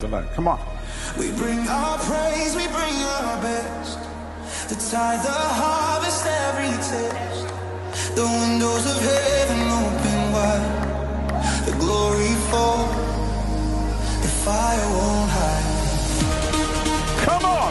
Tonight. Come on. We bring our praise, we bring our best. The tithe, the harvest, every test. The windows of heaven open wide. The glory fall, the fire won't hide. Come on.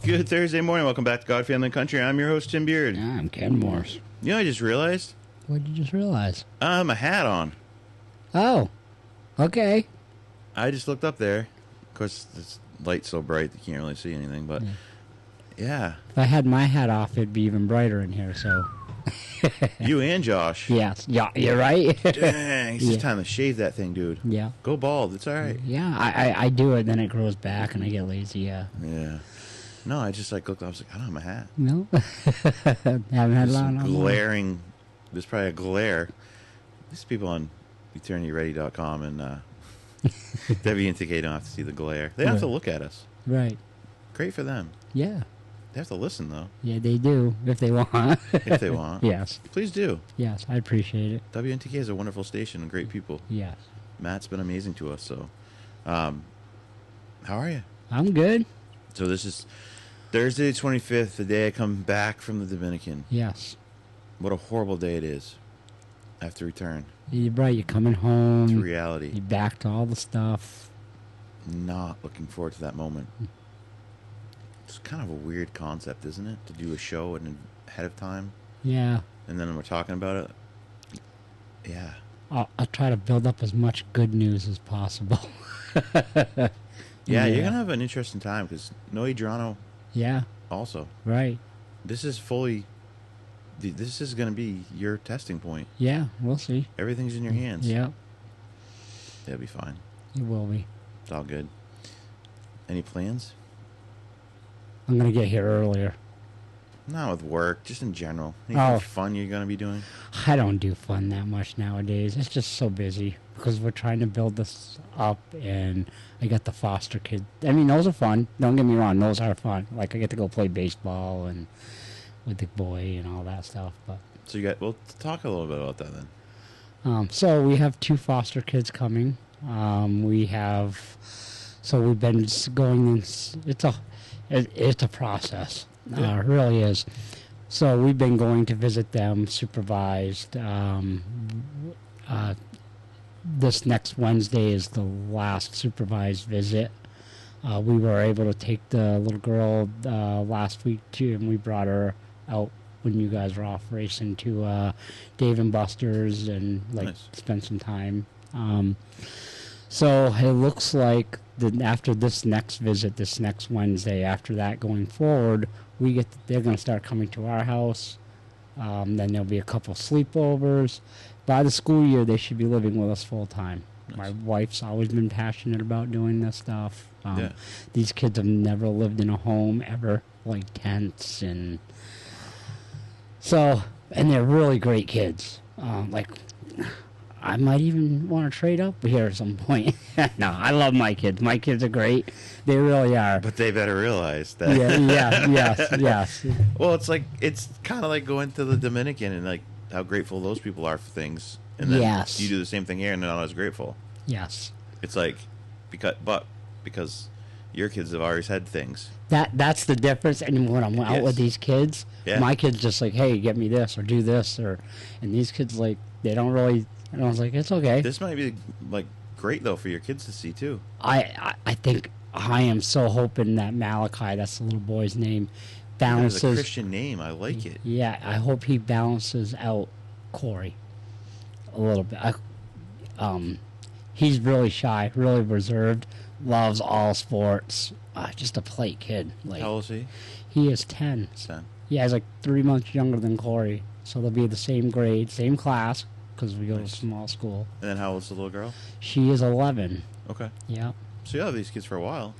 Good Thursday morning. Welcome back to God, Family, and Country. I'm your host, Tim Beard. I'm Ken Morse. You know, I just realized What did you just realize? I have my hat on. Oh, okay. I just looked up there. Of course, this light's so bright you can't really see anything, but yeah. If I had my hat off, it'd be even brighter in here, so. You and Josh. Yes. Yeah, you're right. Dang, it's just time to shave that thing, dude. Yeah. Go bald. It's all right. Yeah, I do it, then it grows back, and I get lazy, yeah. Yeah. No, I just looked up. I was like, I don't have my hat. No? Haven't had There's it on. glaring. There's probably a glare. These people on eternityready.com and Debbie and TK don't have to see the glare. They don't have to look at us. Right. Great for them. Yeah. They have to listen, though. Yeah, they do, if they want. If they want. Yes. Please do. Yes, I appreciate it. WNTK is a wonderful station and great people. Yes. Matt's been amazing to us, so. How are you? I'm good. So this is Thursday the 25th, the day I come back from the Dominican. Yes. What a horrible day it is. I have to return You're right, you're coming home. to reality. You're back to all the stuff. Not looking forward to that moment. It's kind of a weird concept, isn't it? To do a show ahead of time, Yeah. and then we're talking about it. Yeah. I'll try to build up as much good news as possible. Yeah, you're going to have an interesting time because Noe Drano Yeah, also. right. This is going to be your testing point. Yeah, we'll see. Everything's in your hands. Yeah, It'll be fine. it will be. It's all good. Any plans? I'm going to get here earlier. Not with work, just in general. Anything Oh. fun you're going to be doing? I don't do fun that much nowadays. It's just so busy because we're trying to build this up, and I got the foster kids. I mean, those are fun. Don't get me wrong. Those are fun. Like, I get to go play baseball and with the boy and all that stuff. But So we'll talk a little bit about that then. so we have 2 foster kids coming. So we've been going. It's a process. It really is. So we've been going to visit them supervised. This next Wednesday is the last supervised visit. We were able to take the little girl last week too, and we brought her out when you guys were off racing to Dave and Buster's and Nice. spend some time. So it looks like that after this next visit, this next Wednesday, after that going forward, they're going to start coming to our house, Then there'll be a couple sleepovers. By the school year, they should be living with us full time. Nice. My wife's always been passionate about doing this stuff. Yeah. These kids have never lived in a home ever, like tents, and and they're really great kids. Like, I might even want to trade up here at some point. No, I love my kids. My kids are great. They really are. But they better realize that. Yes. Well, it's kind of like going to the Dominican and like how grateful those people are for things, and then Yes. you do the same thing here and they're not as grateful. Yes. It's like because your kids have always had things. That's the difference. And when I'm out Yes. with these kids, Yeah. my kids just like, hey, get me this or do this, and these kids like they don't really. And I was like, it's okay. This might be like great though for your kids to see too. I think I am so hoping that Malachi, that's the little boy's name, That is a balances. Christian name. I like it. Yeah, I hope he balances out Corey a little bit. He's really shy, really reserved, loves all sports. Just a plate kid. Like, How old is he? he is 10. 10. Yeah, he's like 3 months younger than Corey. So they'll be the same grade, same class, because we go to a small school. And then how old's the little girl? She is 11. Okay. Yeah. So you'll have these kids for a while.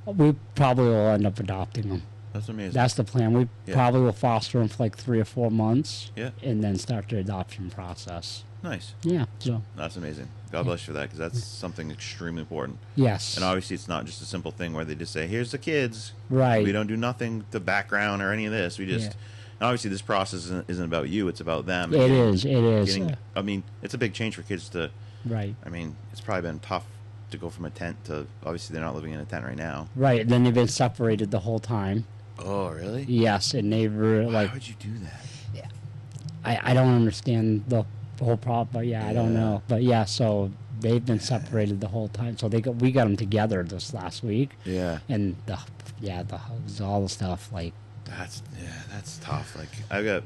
We probably will end up adopting them. That's amazing. That's the plan. We Yeah. probably will foster them for like 3 or 4 months. Yeah. And then start the adoption process. Nice. Yeah. So, That's amazing. God bless you for that, because that's something extremely important. yes. And obviously, it's not just a simple thing where they just say, "Here's the kids." Right. We don't do nothing to background or any of this. We just, Yeah. and obviously, this process isn't about you. It's about them. It is. I mean, it's a big change for kids to. Right. I mean, it's probably been tough to go from a tent to. Obviously, they're not living in a tent right now. Right. Then they've been separated the whole time. Oh, really? Yes. And they were Why like, would you do that? I don't understand the whole problem, but yeah, I don't Yeah. know. But yeah, so they've been separated the whole time. So we got them together this last week. Yeah. And all the stuff like, That's tough. Like I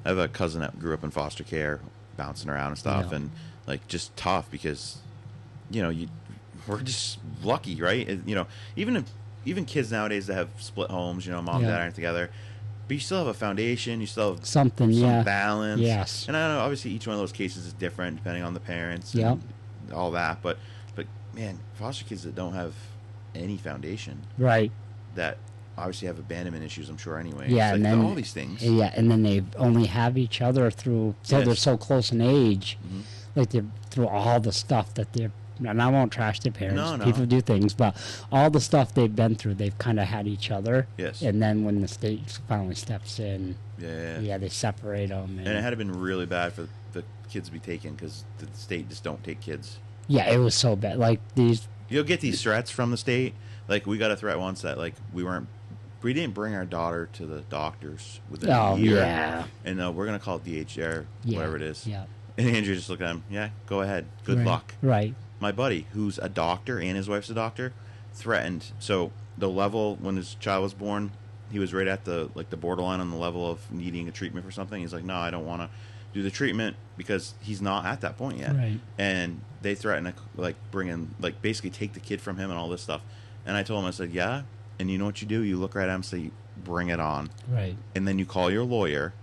have a cousin that grew up in foster care, bouncing around and stuff, Yeah. and like just tough because, we're just lucky, right? Even kids nowadays that have split homes, mom and Yeah. dad aren't together, but you still have a foundation, you still have something, some yeah. balance. Yes. And I know obviously each one of those cases is different depending on the parents and Yep. all that, but man, foster kids that don't have any foundation, Right. that obviously have abandonment issues, I'm sure anyway. Yeah, It's and like then all these things. Yeah, and then they only have each other through. So they're Yes. so close in age, Mhm. like they're through all the stuff that they're. And I won't trash their parents. No, no. People do things, but all the stuff they've been through, they've kind of had each other. Yes. And then when the state finally steps in, Yeah. they separate them. And it had to been really bad for the kids to be taken because the state just don't take kids. yeah, it was so bad. Like these. You'll get these threats from the state. Like we got a threat once that like we didn't bring our daughter to the doctors within Oh a year. yeah. And we're gonna call it DHR, Yeah. whatever it is. Yeah. And Andrew just looked at him. Yeah, go ahead. Good Right. luck. Right. My buddy, who's a doctor and his wife's a doctor, threatened. So the level when his child was born, he was right at the borderline on the level of needing a treatment for something. He's like, no, I don't want to do the treatment because he's not at that point yet. Right. And they threatened to bring in basically take the kid from him and all this stuff. And I told him, I said, yeah. And you know what you do? You look right at him and say, bring it on. Right. And then you call your lawyer,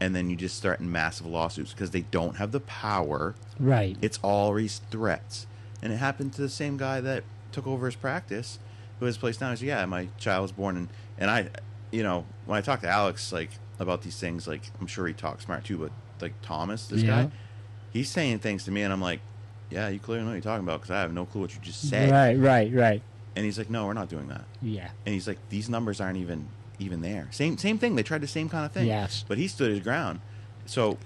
and then you just threaten massive lawsuits because they don't have the power. Right. It's always threats. And it happened to the same guy that took over his practice, who has a place now. He said, yeah, my child was born. And I, when I talk to Alex, about these things, I'm sure he talks smart too, but Thomas, this Yeah. guy, he's saying things to me, and I'm like, yeah, you clearly know what you're talking about because I have no clue what you just said. Right. And he's like, no, we're not doing that. Yeah. And he's like, these numbers aren't even there. Same thing. They tried the same kind of thing. Yes. But he stood his ground. So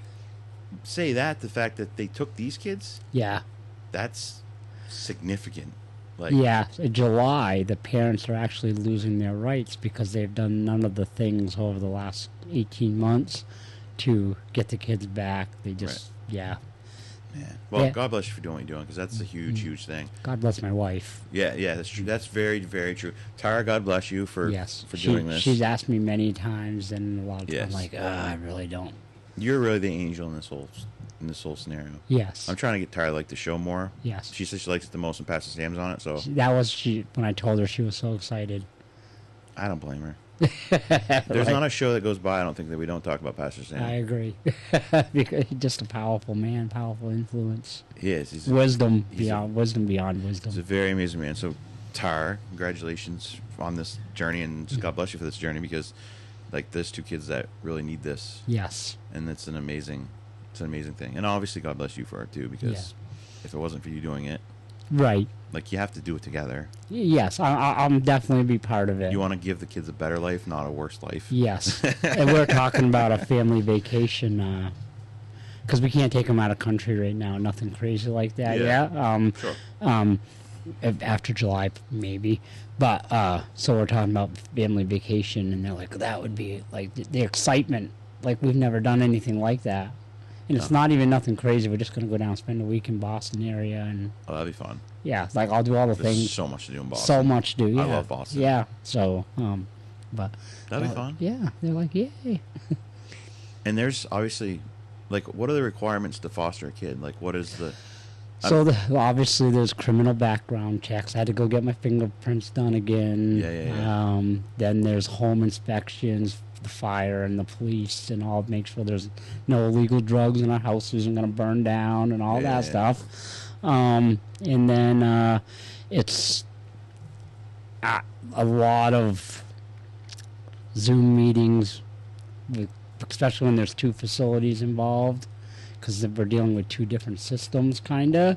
say that the fact that they took these kids, Yeah. that's significant. Yeah, in July, the parents are actually losing their rights because they've done none of the things over the last 18 months to get the kids back. They just, Man. Well, Yeah. Mm-hmm. God bless you for doing what you're doing because that's a huge thing. God bless my wife. Yeah, that's true. That's very, very true. Tara, God bless you for doing this. She's asked me many times, and a lot of times Yes. I'm like, I really don't. You're really the angel in this whole scenario. Yes. I'm trying to get Tara to like the show more. Yes. She says she likes it the most and passes Sam's on it, so That was when I told her, she was so excited. I don't blame her. There's Right. not a show that goes by, I don't think, that we don't talk about Pastor Sam. I agree. Because he's just a powerful man, powerful influence. He is. He's Wisdom he's beyond wisdom beyond a wisdom. very amazing man. So, Tar, congratulations on this journey, and just God bless you for this journey, because, like, there's two kids that really need this, Yes. and it's an amazing thing. And obviously, God bless you for it too, because if it wasn't for you doing it, Right. like, you have to do it together. Yes, I'm definitely be part of it. You want to give the kids a better life, not a worse life. Yes, and we're talking about a family vacation because we can't take them out of country right now. Nothing crazy like that Yeah. yet. Sure. After July maybe, but so we're talking about family vacation, and they're like, that would be like the excitement. Like, we've never done anything like that, and it's not even nothing crazy. We're just gonna go down and spend a week in Boston area, and Oh, that'd be fun. yeah, like I'll do all the There's things. so much to do in Boston. So much to do. Yeah. I love Boston. Yeah. So, but That'd be fun. Yeah, they're like, yay. And there's obviously, like, what are the requirements to foster a kid? Like, what is the... So obviously there's criminal background checks. I had to go get my fingerprints done again. Yeah. Then there's home inspections, the fire and the police, and all, make sure there's no illegal drugs in our house isn't going to burn down and all that stuff. And then it's a lot of Zoom meetings, especially when there's two facilities involved, because we're dealing with two different systems, kind of.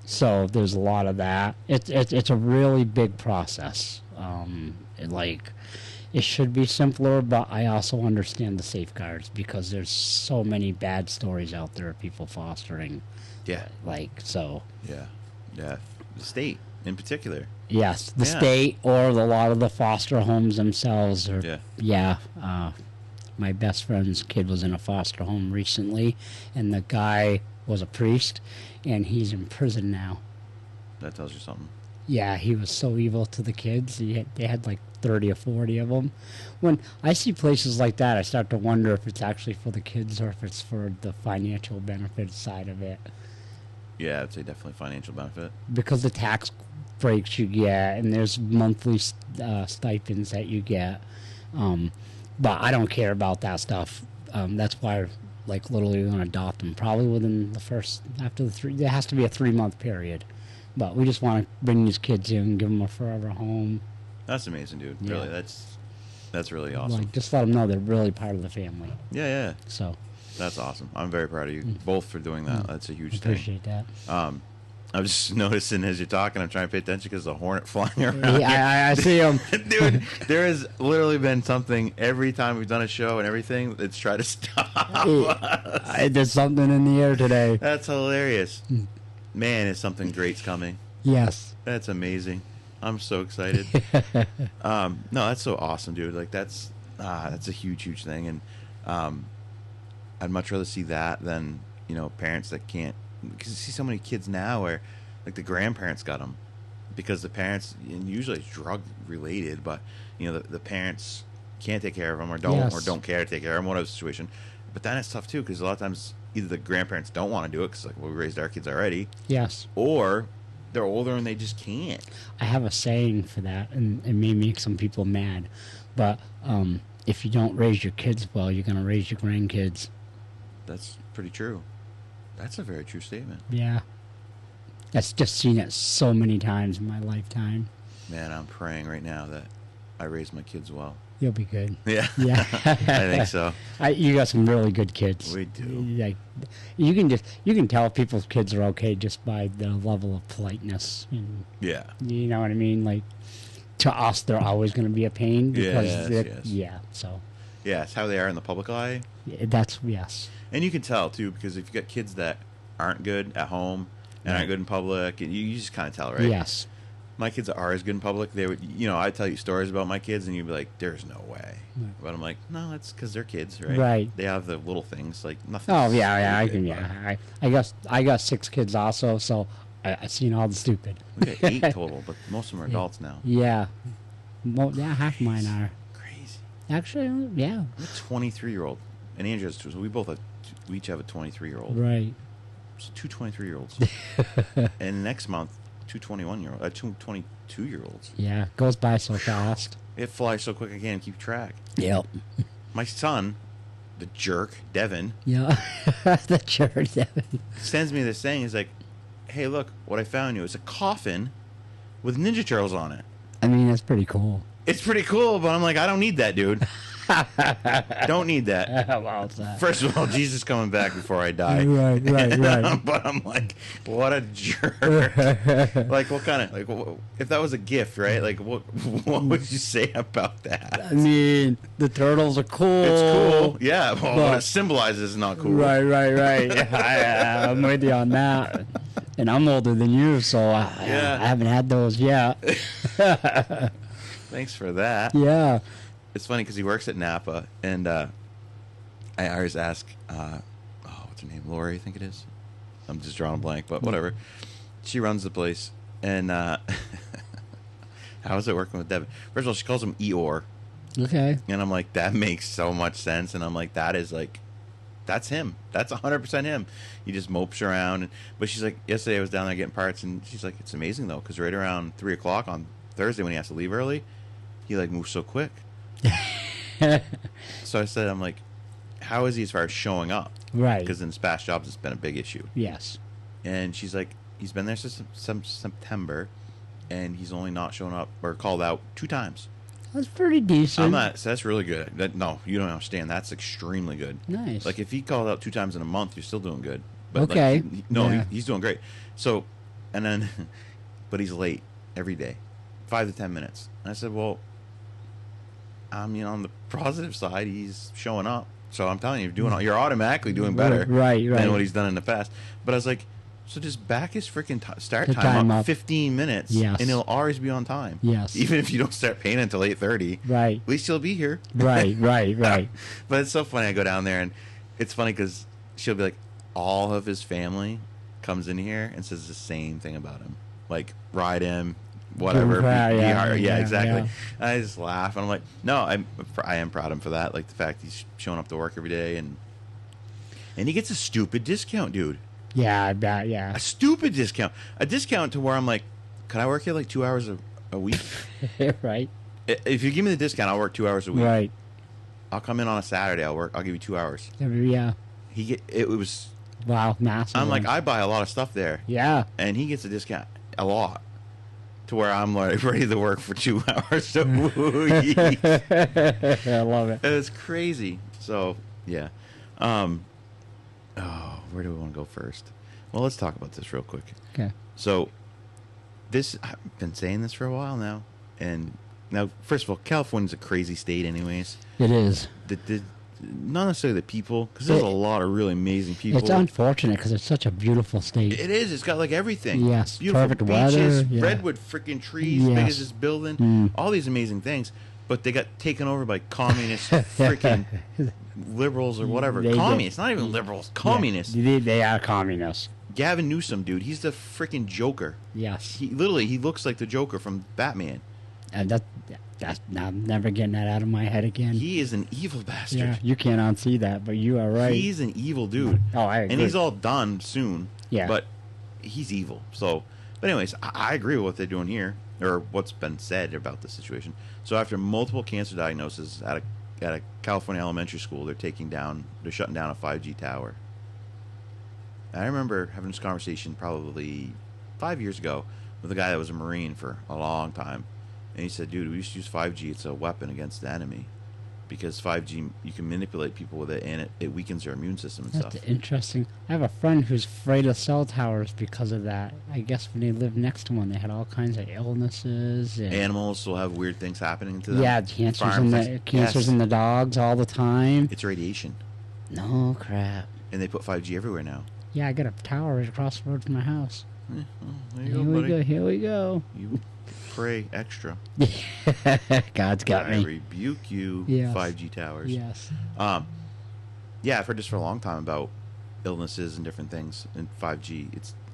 So there's a lot of that. It's a really big process. It should be simpler, but I also understand the safeguards, because there's so many bad stories out there of people fostering. Yeah. So. Yeah. The state, in particular. Yes, the Yeah. state or a lot of the foster homes themselves. Yeah. My best friend's kid was in a foster home recently, and the guy was a priest, and he's in prison now. That tells you something. Yeah, he was so evil to the kids. They had like 30 or 40 of them. When I see places like that, I start to wonder if it's actually for the kids or if it's for the financial benefit side of it. Yeah, I'd say definitely financial benefit. Because the tax breaks you get, and there's monthly stipends that you get. But I don't care about that stuff. That's why, like, literally we're going to adopt them. Probably within there has to be a 3-month period. But we just want to bring these kids in, give them a forever home. That's amazing, dude. Yeah. Really, that's really awesome. Like, just let them know they're really part of the family. Yeah. So, That's awesome. I'm very proud of you both for doing that. That's a huge thing. appreciate that. I'm just noticing as you're talking, I'm trying to pay attention because the hornet flying around. Yeah, I see them. Dude, there has literally been something every time we've done a show and everything that's tried to stop. There's something in the air today. That's hilarious. Man, is something great's coming. Yes. That's amazing. I'm so excited. No, that's so awesome, dude. Like, that's a huge thing, and I'd much rather see that than, parents that can't. Because you see so many kids now where, like, the grandparents got them because the parents, and usually it's drug related, but the parents can't take care of them or don't care to take care of them, whatever situation. But then it's tough too, because a lot of times either the grandparents don't want to do it because, like, well, we raised our kids already, Yes. or they're older and they just can't. I have a saying for that, and it may make some people mad, but if you don't raise your kids well, you're going to raise your grandkids. That's pretty true. That's a very true statement. Yeah. That's just seen it so many times in my lifetime. Man, I'm praying right now that I raise my kids well. You'll be good. Yeah. Yeah. I think so. You got some really good kids. We do. Like, you can tell if people's kids are okay just by the level of politeness. And, Yeah. you know what I mean? Like, to us, they're always going to be a pain. Because Yes. Yeah, so. Yeah, it's how they are in the public eye. That's, yes. And you can tell, too, because if you got kids that aren't good at home and aren't good in public, you just kind of tell, right? Yes. My kids are as good in public. They would, I'd tell you stories about my kids, and you'd be like, "There's no way." Right. But I'm like, "No, that's because they're kids, right? Right. They have the little things, like nothing." Oh, yeah, I stupid, can, but I got 6 kids also, so I've seen all the stupid. We got 8 total, but most of them are adults now. Yeah. Half mine are. Crazy. Actually, yeah. I'm a 23-year-old, and Andrew has 2, so we each have a 23-year-old. Right. So 2 23-year-olds. And next month, two 21-year-old, two 22-year-olds. Yeah, goes by so fast. It flies so quick I can't keep track. Yep. My son, the jerk, Devin, Yeah. The church. sends me this thing. He's like, hey, look, what I found you. It's a coffin with Ninja Turtles on it. I mean, that's pretty cool. It's pretty cool, but I'm like, I don't need that, dude. Don't need that. Well, it's that. First of all, Jesus coming back before I die. Right. But I'm like, what a jerk. Like, what kind of, like, if that was a gift, right? Like, what would you say about that? I mean, the turtles are cool. It's cool. Yeah, well, what But- it symbolizes is not cool. Right. I'm with you on that. And I'm older than you, so I haven't had those yet. Thanks for that. Yeah. It's funny because he works at Napa, and I always ask, what's her name? Lori, I think it is. I'm just drawing a blank, but whatever. She runs the place, and how is it working with Devin? First of all, she calls him Eeyore, Okay. and I'm like, that makes so much sense, and I'm like, that's him. That's 100% him. He just mopes around. But she's like, yesterday I was down there getting parts, and she's like, it's amazing, though, because right around 3 o'clock on Thursday when he has to leave early, he, like, moves so quick. So I said, I'm like, how is he as far as showing up? Right. Because in his past jobs, it's been a big issue. Yes. And she's like, he's been there since September, and he's only not shown up or called out 2 times. That's pretty decent. I'm not. So that's really good. No, you don't understand. That's extremely good. Nice. Like if he called out 2 times in a month, you're still doing good. But Okay. Like, Yeah. he's doing great. So, and then, but he's late every day, 5 to 10 minutes. And I said, well, I mean, on the positive side, he's showing up. So I'm telling you, you're automatically doing better Right. than what he's done in the past. But I was like, so just back his freaking start The time, time up up. 15 minutes, Yes. and he'll always be on time. Yes. Even if you don't start paying until 8:30, Right. at least he'll be here. Right. But it's so funny. I go down there, and it's funny because she'll be like, all of his family comes in here and says the same thing about him. Like, ride him, whatever. Yeah, Exactly. yeah. I just laugh, and I'm like, no, I am proud of him for that. Like, the fact he's showing up to work every day, and he gets a stupid discount, dude. Yeah, I bet, yeah. A stupid discount. A discount to where I'm like, could I work here like 2 hours a week? Right. If you give me the discount, I'll work 2 hours a week. Right. I'll come in on a Saturday. I'll give you 2 hours. Yeah. It was. Wow, massive. I'm like, one. I buy a lot of stuff there, Yeah. and he gets a discount a lot, to where I'm like ready to work for 2 hours a week. I love it. It's crazy. So yeah. Where do we want to go first? Well, let's talk about this real quick. Okay. So, I've been saying this for a while now, and now, first of all, California's a crazy state, anyways. It is. Not necessarily the people, because there's a lot of really amazing people. It's unfortunate because it's such a beautiful state. It is. It's got like everything. Yes, Beautiful perfect beaches, weather, yeah. redwood freaking trees, big Yes. as this building, Mm. all these amazing things. But they got taken over by communist freaking liberals or whatever. They did. Communists, not even liberals. Communists. Yeah, they are communists. Gavin Newsom, dude, he's the freaking Joker. Yes. He looks like the Joker from Batman. And I'm never getting that out of my head again. He is an evil bastard. Yeah, you can't unsee that, but you are right. He's an evil dude. Oh, I agree. And he's all done soon. Yeah. But he's evil. So, but anyways, I agree with what they're doing here, or what's been said about the situation. So after multiple cancer diagnoses at a California elementary school, they're shutting down a 5G tower. And I remember having this conversation probably 5 years ago with a guy that was a Marine for a long time. And he said, dude, we used to use 5G. It's a weapon against the enemy. Because 5G, you can manipulate people with it, and it weakens their immune system and That's stuff. interesting. I have a friend who's afraid of cell towers because of that. I guess when they lived next to one, they had all kinds of illnesses. And Animals will have weird things happening to them. yeah, cancers Farm in things. cancers Yes. in the dogs all the time. It's radiation. No crap. And they put 5G everywhere now. Yeah, I got a tower right across the road from my house. Well, there you Here go, we buddy. go. Here we go. You pray extra. God's got I me. rebuke you, Yes. 5G towers. Yes. Yeah, I've heard this for a long time about illnesses and different things in 5G.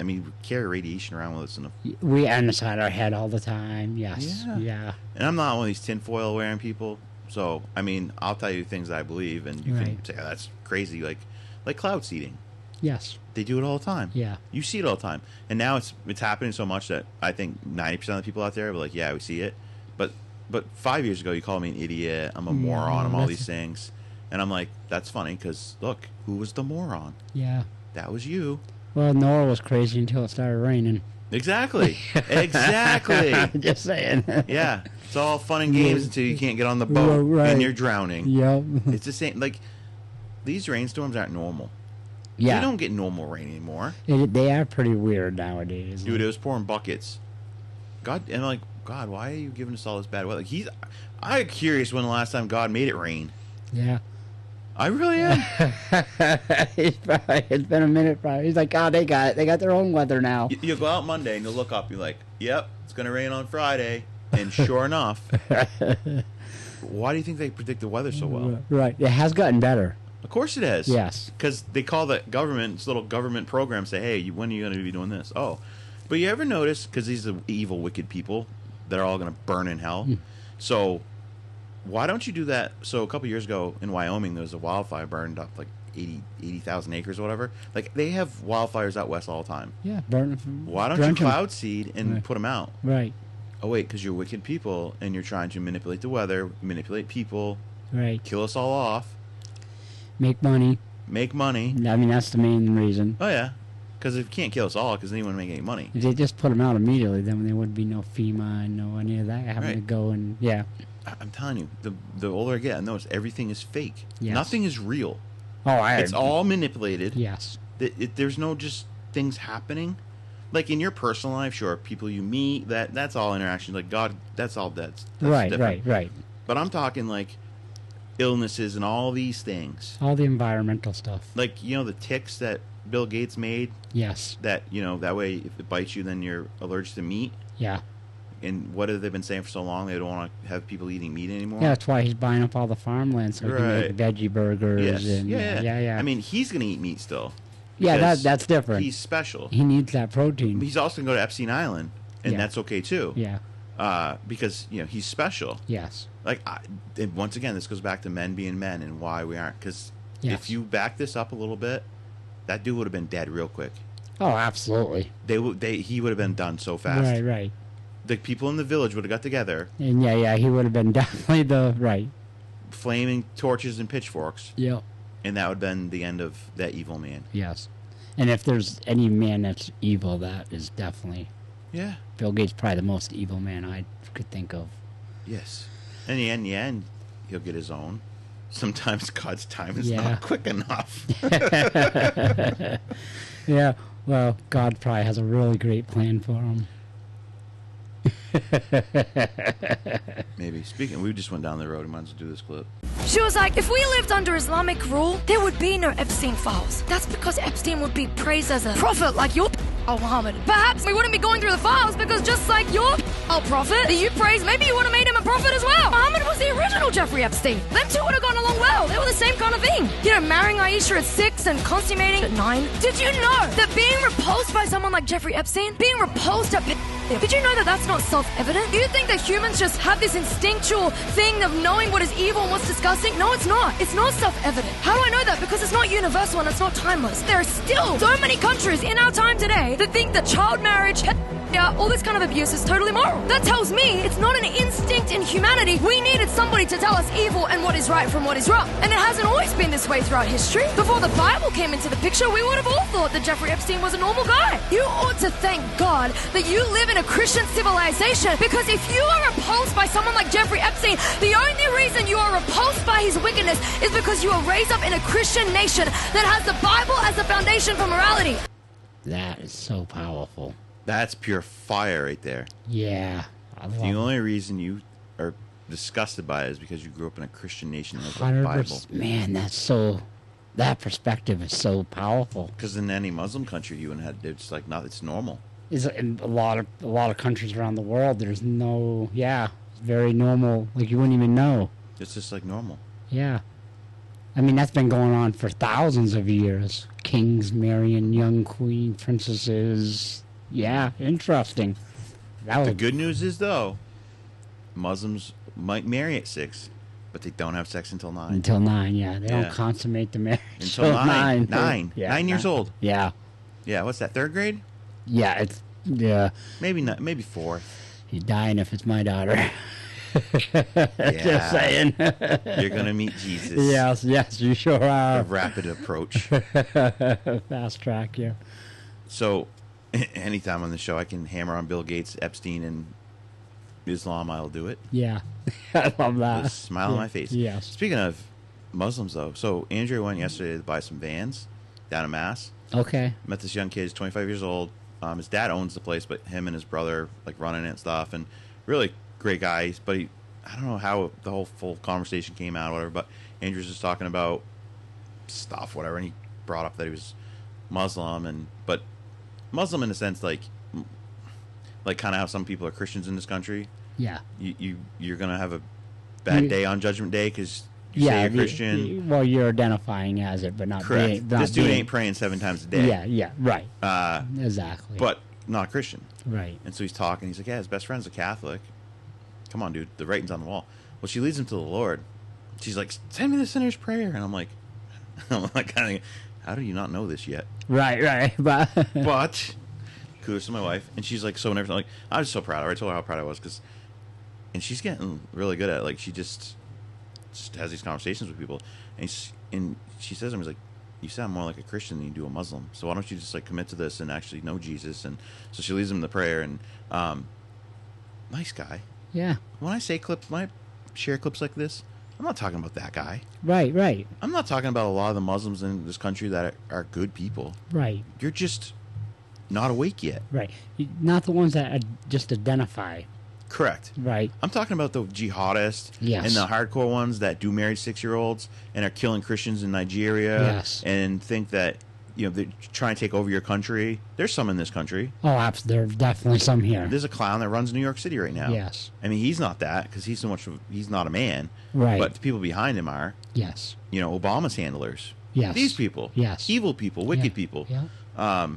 We carry radiation around with us. We are inside our head all the time. Yes. Yeah. Yeah. And I'm not one of these tinfoil wearing people. So, I'll tell you things I believe, and you Right. can say, oh, that's crazy. Like cloud seeding. Yes. They do it all the time. Yeah. You see it all the time. And now it's happening so much that I think 90% of the people out there are like, yeah, we see it. But 5 years ago, you called me an idiot. I'm a moron. I'm all these things. And I'm like, that's funny because, look, who was the moron? Yeah. That was you. Well, Nora was crazy until it started raining. Exactly. Exactly. Just saying. Yeah. It's all fun and games until you can't get on the boat Right. and you're drowning. Yep. It's the same. Like, these rainstorms aren't normal. Yeah. You don't get normal rain anymore. They are pretty weird nowadays. Dude, it was pouring buckets. God, and I'm like, God, why are you giving us all this bad weather? I'm curious when the last time God made it rain. Yeah. I really am. It's been a minute, probably. He's like, oh, they got it. They got their own weather now. You'll go out Monday and you'll look up. You're like, yep, it's going to rain on Friday. And sure enough, why do you think they predict the weather so well? Right. It has gotten better. Of course it has. Yes. Because they call the government, this little government program, say, hey, when are you going to be doing this? Oh. But you ever notice, because these are evil, wicked people that are all going to burn in hell. So why don't you do that? So a couple years ago in Wyoming, there was a wildfire burned up like 80,000 acres or whatever. Like, they have wildfires out west all the time. Yeah. Burn. Why don't you cloud seed and put them out? Right. Oh, wait, because you're wicked people and you're trying to manipulate the weather, manipulate people, Right. kill us all off, Make money. make money. I mean, that's the main reason. Oh, yeah. Because if you can't kill us all, because then you wouldn't make any money. If they just put them out immediately, then there would be no FEMA and no any of that having to Right. go and, yeah. I'm telling you, the older I get, I notice everything is fake. Yes. Nothing is real. Oh, It's all manipulated. Yes. There's no just things happening. Like in your personal life, sure, people you meet, that's all interaction. Like God, that's Right, different. right. But I'm talking like illnesses and all these things. All the environmental stuff. Like, the ticks that Bill Gates made, Yes. that, that way if it bites you, then you're allergic to meat. Yeah. And what have they been saying for so long? They don't want to have people eating meat anymore. Yeah, that's why he's buying up all the farmland so he can make veggie burgers. Yes. And, yeah. I mean, he's going to eat meat still. Yeah, because that's different. He's special. He needs that protein. He's also going to go to Epstein Island, and Yeah. that's okay too. Yeah. Because he's special. Yes. Like, and once again, this goes back to men being men and why we aren't. Because Yes. if you back this up a little bit, that dude would have been dead real quick. Oh, absolutely. He would have been done so fast. Right. The people in the village would have got together, And yeah, he would have been definitely the right. flaming torches and pitchforks, Yep. and that would have been the end of that evil man. Yes. And if there's any man that's evil, that is definitely Yeah. Bill Gates. Probably the most evil man I could think of. Yes. And in the end, he'll get his own. Sometimes God's time is Yeah. not quick enough. Yeah. Well, God probably has a really great plan for him. Maybe. Speaking, we just went down the road. We might as well do this clip. She was like, if we lived under Islamic rule, there would be no Epstein files. That's because Epstein would be praised as a prophet like your Muhammad. Perhaps we wouldn't be going through the files because just like your prophet that you praise, maybe you would have made him a prophet as well. Muhammad was the original Jeffrey Epstein. Them two would have gone along well. They were the same kind of thing. Marrying Aisha at 6 and consummating at 9. Did you know that being repulsed by someone like Jeffrey Epstein, being repulsed at did you know that that's not self-evident? Do you think that humans just have this instinctual thing of knowing what is evil and what's disgusting? No, it's not. It's not self-evident. How do I know that? Because it's not universal and it's not timeless. There are still so many countries in our time today that think that child marriage, all this kind of abuse is totally moral. That tells me it's not an instinct in humanity. We needed somebody to tell us evil and what is right from what is wrong. And it hasn't always been this way throughout history. Before the Bible came into the picture, we would have all thought that Jeffrey Epstein was a normal guy. You ought to thank God that you live in a Christian civilization, because if you are repulsed by someone like Jeffrey Epstein, the only reason you are repulsed by his wickedness is because you are raised up in a Christian nation that has the Bible as the foundation for morality. That is so powerful. That's pure fire right there. Yeah. I love The only reason you are disgusted by it is because you grew up in a Christian nation with the 100%. Bible. Man, that perspective is so powerful. Because in any Muslim country, you wouldn't have, it's like, not, it's normal. Is in a lot of countries around the world, there's no, it's very normal. Like you wouldn't even know. It's just like normal. Yeah. I mean, that's been going on for thousands of years. Kings marrying young queen princesses. Yeah, interesting. That was The good news is, though, Muslims might marry at 6. But they don't have sex until 9. Until 9, yeah. They Yeah. don't consummate the marriage Until 9. 9. Yeah, 9 years old. Yeah. Yeah, what's that, 3rd grade? Yeah, yeah. Maybe not, maybe 4th. He's dying if it's my daughter. Yeah. Just saying. You're going to meet Jesus. Yes, you sure A are. rapid approach. Fast track, yeah. So, anytime on the show I can hammer on Bill Gates, Epstein, and Islam, I'll do it. Yeah. I love that. With a smile on my face. Yes. Speaking of Muslims, though, so Andrea went yesterday to buy some Vans down in Mass. Okay. Met this young kid, he's 25 years old. His dad owns the place, but him and his brother like running it and stuff, and really great guy. But I don't know how the whole full conversation came out, or whatever. But Andrew's just talking about stuff, whatever, and he brought up that he was Muslim, but Muslim in a sense, like kind of how some people are Christians in this country. Yeah. You're gonna have a bad day on Judgment Day because you say you're Christian. Well, you're identifying as it, but not Correct. being. Not This dude being, ain't praying 7 times a day. Yeah, right. Exactly. But not a Christian. Right. And so he's talking. He's like, yeah, his best friend's a Catholic. Come on, dude. The writing's on the wall. Well, she leads him to the Lord. She's like, send me the sinner's prayer. And I'm like, how do you not know this yet? Right. But But kudos to my wife. And she's like, so and everything. Like, I was so proud of her. I told her how proud I was. And she's getting really good at it. Like, she just has these conversations with people. And she says to me, like, you sound more like a Christian than you do a Muslim. So why don't you just like commit to this and actually know Jesus? And so she leads him in the prayer. And nice guy. yeah. When I say clips, when I share clips like this, I'm not talking about that guy. Right. I'm not talking about a lot of the Muslims in this country that are good people. Right. You're just not awake yet. Right. Not the ones that just identify. Correct. Right. I'm talking about the jihadists Yes. and the hardcore ones that do marry 6-year-olds and are killing Christians in Nigeria Yes. and think that they're trying to take over your country. There's some in this country. Oh, there are definitely some here. There's a clown that runs New York City right now. Yes. I mean, he's not that because he's not a man. Right. But the people behind him are. Yes. Obama's handlers. Yes. These people. Yes. Evil people, wicked Yeah. people. Yeah.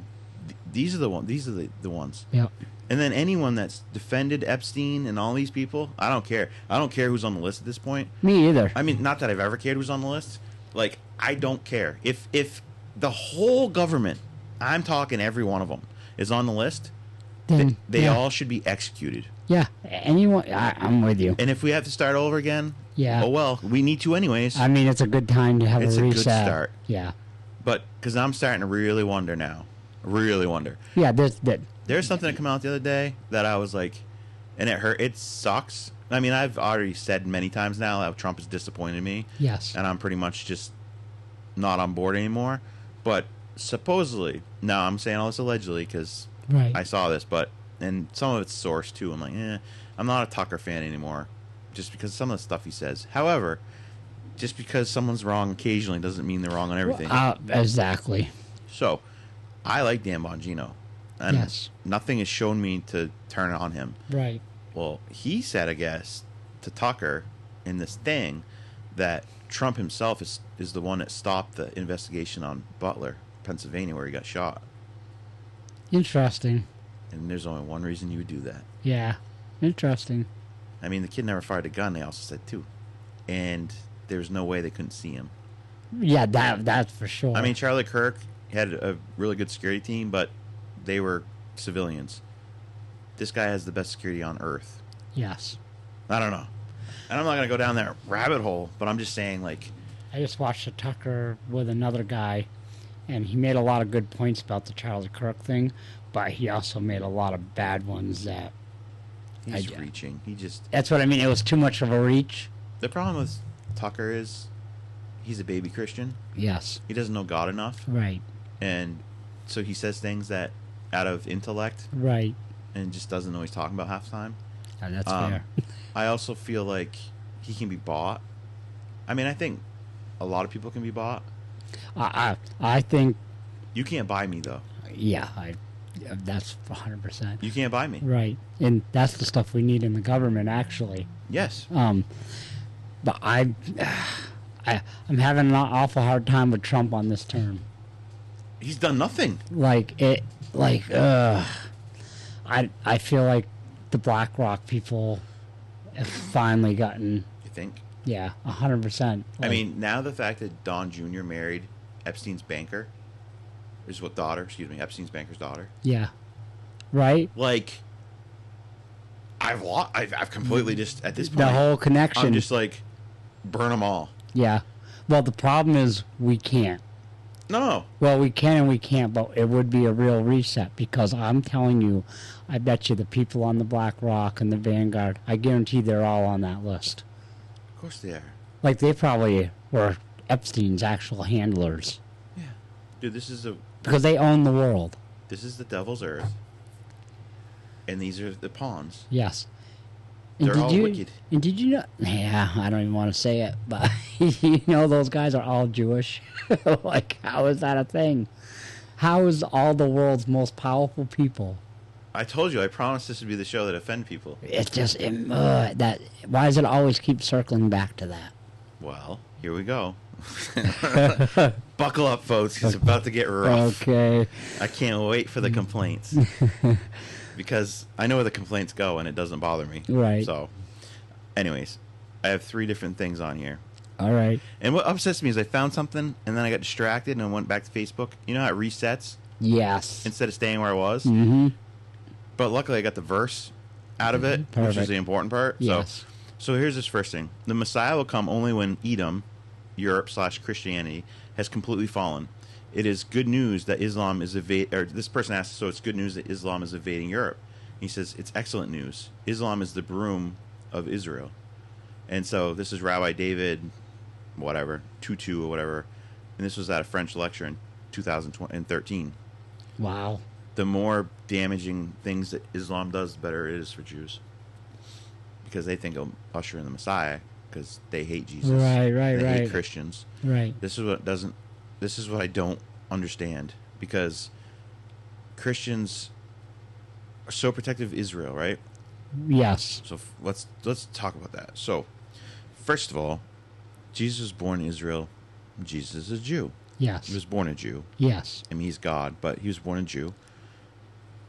These are the ones. These are the ones. Yeah. And then anyone that's defended Epstein and all these people, I don't care. I don't care who's on the list at this point. Me either. I mean, not that I've ever cared who's on the list. Like, I don't care. If the whole government, I'm talking every one of them, is on the list, Then, they yeah. all should be executed. Yeah. Anyone. I'm with you. And if we have to start over again, Yeah. oh well, we need to anyways. I mean, it's a good time to have It's a a good reset. start. Yeah. But because I'm starting to really wonder now. Really wonder. Yeah. There's something that came out the other day that I was like, and it hurt. It sucks. I mean, I've already said many times now how Trump has disappointed me. Yes. And I'm pretty much just not on board anymore. But supposedly, now I'm saying all this allegedly because Right. I saw this, and some of it's sourced too. I'm like, I'm not a Tucker fan anymore just because of some of the stuff he says. However, just because someone's wrong occasionally doesn't mean they're wrong on everything. Exactly. So, I like Dan Bongino. And Yes. nothing has shown me to turn on him. Right. Well, he said, I guess, to Tucker in this thing that Trump himself is the one that stopped the investigation on Butler, Pennsylvania, where he got shot. Interesting. And there's only one reason you would do that. Yeah. Interesting. I mean, the kid never fired a gun, they also said, too. And there's no way they couldn't see him. Yeah, that's for sure. I mean, Charlie Kirk had a really good security team, but they were civilians. This guy has the best security on Earth. Yes. I don't know. And I'm not going to go down that rabbit hole, but I'm just saying, like... I just watched a Tucker with another guy, and he made a lot of good points about the Charlie Kirk thing, but he also made a lot of bad ones that... He's reaching. He just... That's what I mean. It was too much of a reach. The problem with Tucker is he's a baby Christian. Yes. He doesn't know God enough. Right. And so he says things that out of intellect Right. and just doesn't know what he's talking about half the time. That's fair. I also feel like he can be bought. I mean, I think a lot of people can be bought. I think, You can't buy me, though. yeah, that's 100%. You can't buy me. Right. And that's the stuff we need in the government, actually. Yes. But I'm having an awful hard time with Trump on this term. He's done nothing. I feel like the BlackRock people have finally gotten You think? Yeah, 100%. I mean, now the fact that Don Jr. married Epstein's banker, Epstein's banker's daughter. Yeah. Right? Like, I've completely just, at this point, The whole connection. I'm just like, burn them all. Yeah. Well, the problem is we can't. No. Well, we can and we can't, but it would be a real reset because I'm telling you, I bet you the people on the Black Rock and the Vanguard, I guarantee they're all on that list. Of course they are. Like, they probably were Epstein's actual handlers Yeah. Dude, this is because they own the world. the devil's earth. And these are the pawns. Yes. And They're all wicked. And did you know? Yeah, I don't even want to say it, but you know those guys are all Jewish. Like, how is that a thing? How is all the world's most powerful people? I told you, I promised this would be the show that offend people. It's just that. Why does it always keep circling back to that? Well, here we go. Buckle up, folks. It's about to get rough. Okay. I can't wait for the complaints. Because I know where the complaints go and it doesn't bother me. Right. So, anyways, I have 3 different things on here. All right. And what upsets me is I found something and then I got distracted and I went back to Facebook. You know how it resets Yes. instead of staying where I was? Mm-hmm. But luckily I got the verse out of it, which Perfect. is the important part. Yes. So here's this first thing. The Messiah will come only when Edom, Europe/Christianity, has completely fallen. It is good news that Islam is this person asks, so it's good news that Islam is invading Europe. He says, it's excellent news. Islam is the broom of Israel. And so this is Rabbi David, Tutu or whatever. And this was at a French lecture in 2013. Wow. The more damaging things that Islam does, the better it is for Jews. Because they think it'll usher in the Messiah because they hate Jesus. Right, They hate right. Christians. Right. This is what I don't understand, because Christians are so protective of Israel, right? Yes. So let's talk about that. So, first of all, Jesus was born in Israel. Jesus is a Jew. Yes. He was born a Jew. Yes. I mean, he's God, but he was born a Jew.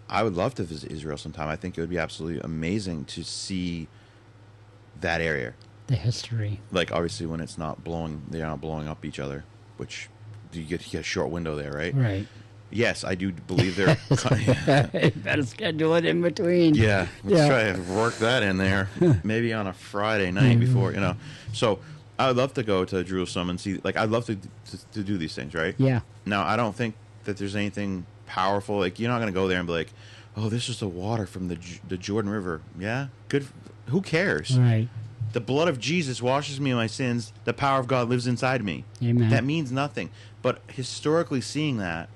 I would love to visit Israel sometime. I think it would be absolutely amazing to see that area. The history. Like, obviously, when they're not blowing up each other, which you get a short window there, right? Right. Yes, I do believe they're. Better schedule it in between. Yeah, let's Yeah. try to work that in there. Maybe on a Friday night before, So I would love to go to Jerusalem and see. Like, I'd love to do these things, right? Yeah. Now, I don't think that there's anything powerful. Like, you're not going to go there and be like, "Oh, this is the water from the Jordan River." Yeah, good. Who cares? Right. The blood of Jesus washes me of my sins. The power of God lives inside me. Amen. That means nothing. But historically seeing that,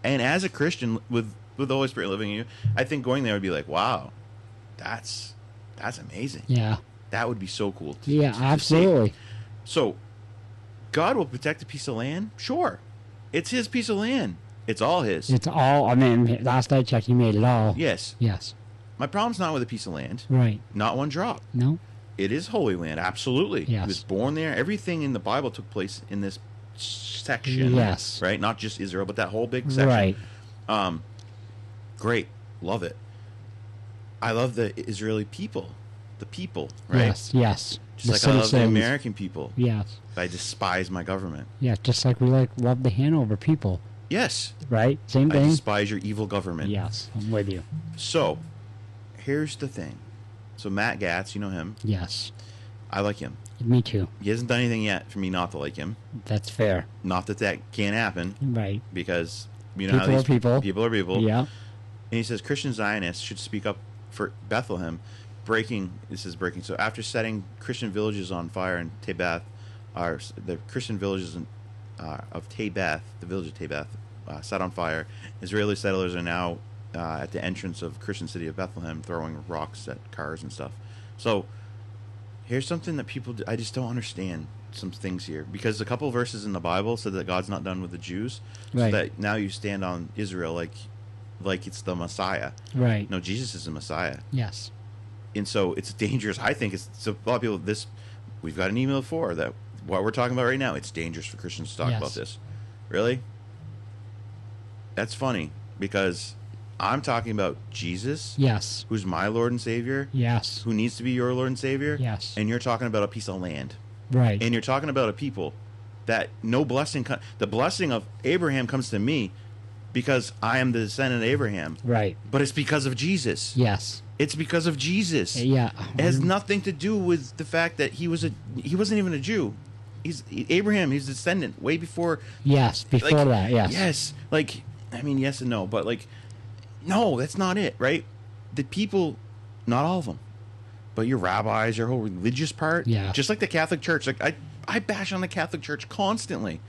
and as a Christian with the Holy Spirit living in you, I think going there would be like, wow, that's amazing. Yeah. That would be so cool. Yeah, to see. absolutely. So, God will protect a piece of land? Sure. It's his piece of land. It's all his. It's all, I mean, last I checked, he made it all. Yes. Yes. My problem's not with a piece of land. Right. Not one drop. No? It is Holy Land, absolutely. Yes. He was born there. Everything in the Bible took place in this section. Yes. Right? Not just Israel, but that whole big section. Right. Great. Love it. I love the Israeli people. The people, right? Yes. Yes. Just like I love the American people. Yes. I despise my government. Yeah, just like we love the Hanover people. Yes. Right? Same I thing. despise your evil government. Yes, I'm with you. So, here's the thing. So Matt Gatz, you know him. Yes. I like him. Me too. He hasn't done anything yet for me not to like him. That's fair. Not that can't happen, Right. because you know People how these are people. People are people. Yeah. And he says Christian Zionists should speak up for Bethlehem. This is breaking. So after setting Christian villages on fire in Tabeth, the Christian villages of Tabeth, the village of Tabeth, set on fire, Israeli settlers are now at the entrance of Christian city of Bethlehem throwing rocks at cars and stuff. So here's something that I just don't understand some things here, because a couple verses in the Bible said that God's not done with the Jews. Right. So that now you stand on Israel like it's the Messiah. Right. No, Jesus is the Messiah. Yes. And so it's dangerous. I think so a lot of people, we've got an email before that what we're talking about right now, it's dangerous for Christians to talk Yes. about this. Really? That's funny, because I'm talking about Jesus, Yes. who's my Lord and Savior, Yes. who needs to be your Lord and Savior. Yes. And you're talking about a piece of land. Right. And you're talking about a people that no blessing, the blessing of Abraham comes to me because I am the descendant of Abraham. Right. But it's because of Jesus. Yes. It's because of Jesus. Yeah. It has nothing to do with the fact that he wasn't even a Jew. He's Abraham. He's a descendant way before. Yes. Before Like, that. Yes. Yes. Like, I mean, yes and no, but like, no, that's not it, right? The people, not all of them, but your rabbis, your whole religious part, Yeah. just like the Catholic Church. Like I bash on the Catholic Church constantly,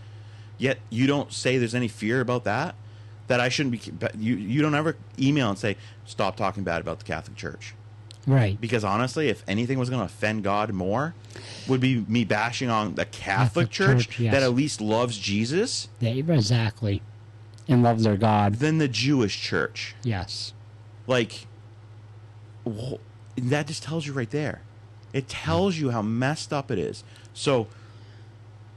yet you don't say there's any fear about that. That I shouldn't be. You don't ever email and say stop talking bad about the Catholic Church. Right. Because honestly, if anything was going to offend God more, would be me bashing on the Catholic Church Yes. that at least loves Jesus They exactly. And love their God. than the Jewish Church. Yes. Like, that just tells you right there. It tells you how messed up it is. So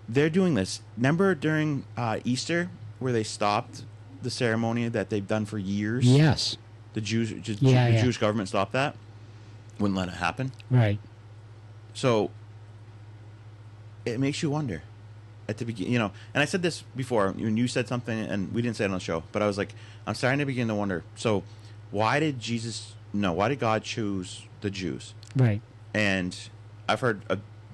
they're doing this. Remember during Easter where they stopped the ceremony that they've done for years? Yes. The Jews, Yeah, the yeah. Jewish government stopped that. Wouldn't let it happen. Right. So it makes you wonder at the beginning, and I said this before when you said something and we didn't say it on the show, but I was like, I'm starting to begin to wonder. So why did God choose the Jews? Right. And I've heard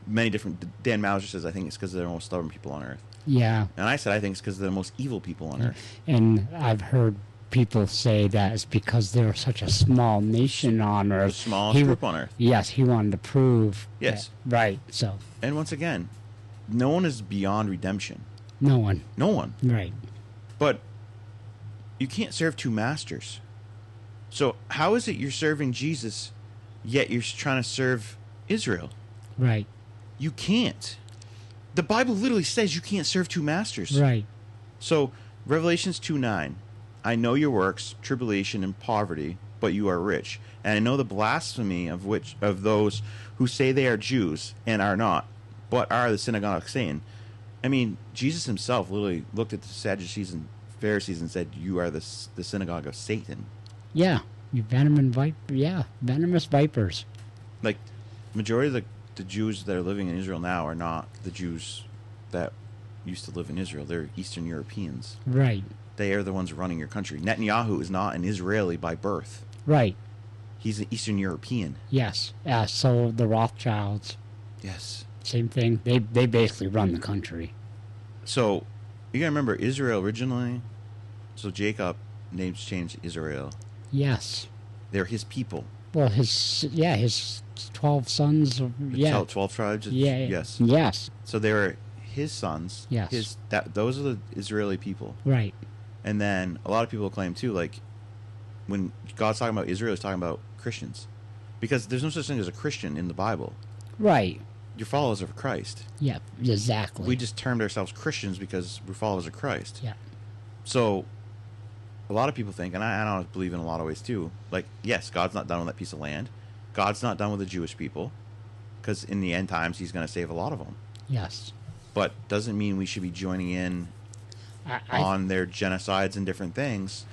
many different, Dan Mauser says, I think it's because they're the most stubborn people on earth. Yeah. And I said, I think it's because they're the most evil people on earth. And I've heard people say that it's because they're such a small nation on earth. The smallest group on earth. Yes, he wanted to prove. Yes. that- right. So, And once again, no one is beyond redemption. no one. No one. Right. But you can't serve two masters. So how is it you're serving Jesus, yet you're trying to serve Israel? Right. You can't. The Bible literally says you can't serve two masters. Right. So Revelations 2:9, I know your works, tribulation and poverty, but you are rich, and I know the blasphemy of those who say they are Jews and are not, but are the synagogue of Satan. I mean, Jesus himself literally looked at the Sadducees and Pharisees and said, "You are the synagogue of Satan." Yeah. You venomous vipers. Like, majority of the Jews that are living in Israel now are not the Jews that used to live in Israel. They're Eastern Europeans. Right. They are the ones running your country. Netanyahu is not an Israeli by birth. Right. He's an Eastern European. Yes. So the Rothschilds, Yes. same thing. They basically run the country. So you gotta remember Israel originally. So Jacob names changed Israel. Yes. They're his people. Well, his 12 sons. Yeah. 12 tribes. Yeah. Yes. Yes. So they were his sons. Yes. Those are the Israeli people. Right. And then a lot of people claim too, like when God's talking about Israel, he's talking about Christians, because there's no such thing as a Christian in the Bible. Right. You're followers of Christ. Yeah. Exactly. We just termed ourselves Christians because we're followers of Christ. Yeah. So a lot of people think, and I don't believe in a lot of ways too, like, yes, God's not done with that piece of land. God's not done with the Jewish people, because in the end times he's going to save a lot of them. Yes. But doesn't mean we should be joining in on their genocides and different things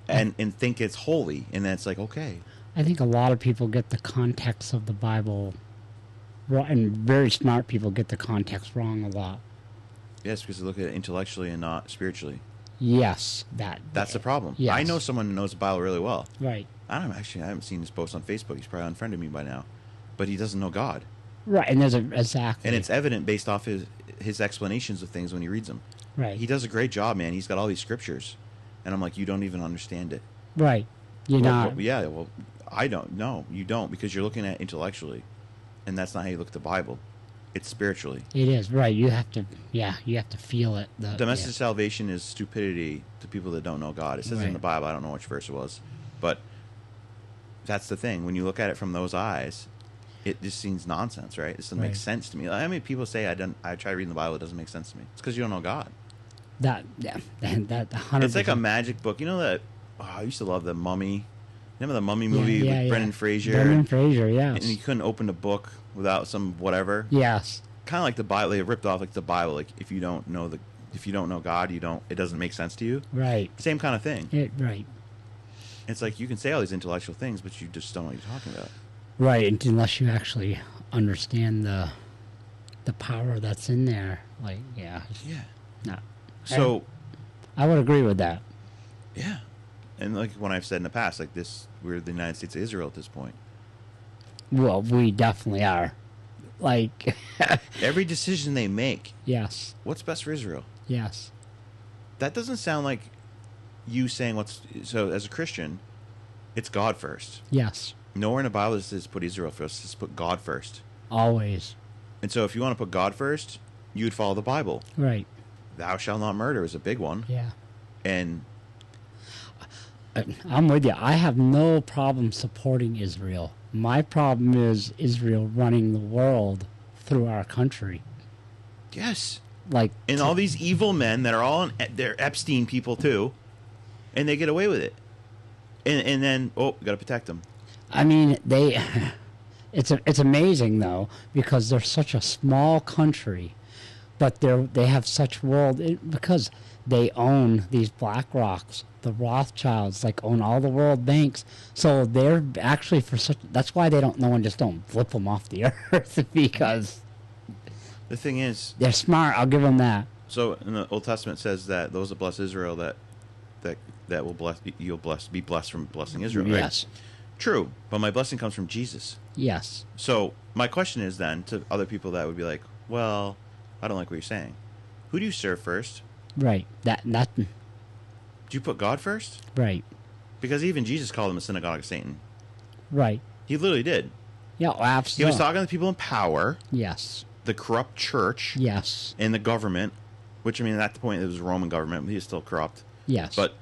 and think it's holy. And then it's like, okay. I think a lot of people get the context of the Bible wrong, and very smart people get the context wrong a lot. Yes, because they look at it intellectually and not spiritually. Yes. That's the problem. Yes. I know someone who knows the Bible really well. Right. I haven't seen his post on Facebook. He's probably unfriended me by now. But he doesn't know God. Right. And exactly. And it's evident based off his explanations of things when he reads them. right. He does a great job, man. He's got all these scriptures. And I'm like, you don't even understand it. Right. You're not. Well, I don't. No, you don't, because you're looking at it intellectually. And that's not how you look at the Bible. It's spiritually. It is right. You have to. Yeah. You have to feel it. Domestic salvation is stupidity to people that don't know God. It says in the Bible. I don't know which verse it was. But that's the thing. When you look at it from those eyes, it just seems nonsense, right? It doesn't make sense to me. I mean, people say I try reading the Bible, it doesn't make sense to me. It's because you don't know God. That 100%. It's like a magic book. You know that? Oh, I used to love the Mummy. Remember the Mummy movie with Brendan Fraser? Brendan Fraser, yes. And you couldn't open a book without some whatever. Yes. Kind of like the Bible. They ripped off like the Bible. Like if you don't know God, it doesn't make sense to you. Right. Same kind of thing. Right. It's like you can say all these intellectual things, but you just don't know what you're talking about. Right, unless you actually understand the power that's in there. Like, yeah. Yeah. No. So, I would agree with that. yeah. And like when I've said in the past, like this, we're the United States of Israel at this point. Well, we definitely are. Like, Every decision they make, yes, what's best for Israel? yes, That doesn't sound like you saying what's... So as a Christian, it's God first. yes, Nowhere in the Bible does it says put Israel first. It says put God first. always. And so if you want to put God first, you would follow the Bible. Right, Thou shalt not murder is a big one. yeah. And I'm with you. I have no problem supporting Israel. My problem is Israel running the world through our country. yes. Like, And all these evil men that are all... they're Epstein people too. And they get away with it. And then, oh, got to protect them. I mean, they. It's amazing though, because they're such a small country, but they have such because they own these Black Rocks, the Rothschilds, like own all the world banks. So they're actually that's why no one just don't flip them off the earth, because The thing is, they're smart. I'll give them that. so in the Old Testament says that those that bless Israel, that will be blessed from blessing Israel. Right? Yes, True, but my blessing comes from Jesus. yes, So my question is then to other people that would be like, well, I don't like what you're saying. Who do you serve first? right. That Do you put God first? right, Because even Jesus called him a synagogue of Satan. right. He literally did. Yeah, He absolutely. was talking to people in power, Yes, the corrupt church, yes, and the government, which, I mean, at the point it was Roman government, but he was still corrupt. yes. But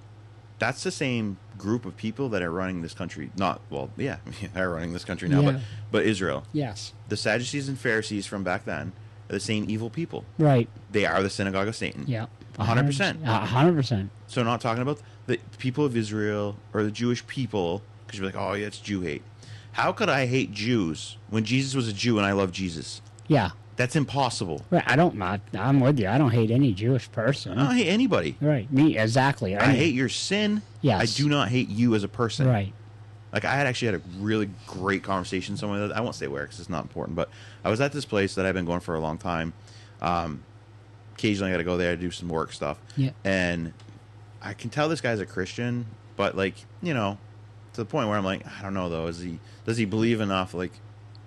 that's the same group of people that are running this country. They're running this country now, Yeah. but Israel. yes, The Sadducees and Pharisees from back then are the same evil people. right. They are the synagogue of Satan. Yeah. 100%. 100%. So not talking about the people of Israel or the Jewish people, because you're like, oh, yeah, it's Jew hate. How could I hate Jews when Jesus was a Jew and I love Jesus? Yeah. That's impossible. Right. I'm with you. I don't hate any Jewish person. I don't hate anybody. Right. Me, exactly. I hate your sin. Yes. I do not hate you as a person. Right. Like, I had a really great conversation somewhere. I won't say where because it's not important, but I was at this place that I've been going for a long time. Occasionally I got to go there to do some work stuff. Yeah. And I can tell this guy's a Christian, but, like, you know, to the point where I'm like, I don't know, though. Does he believe enough? Like,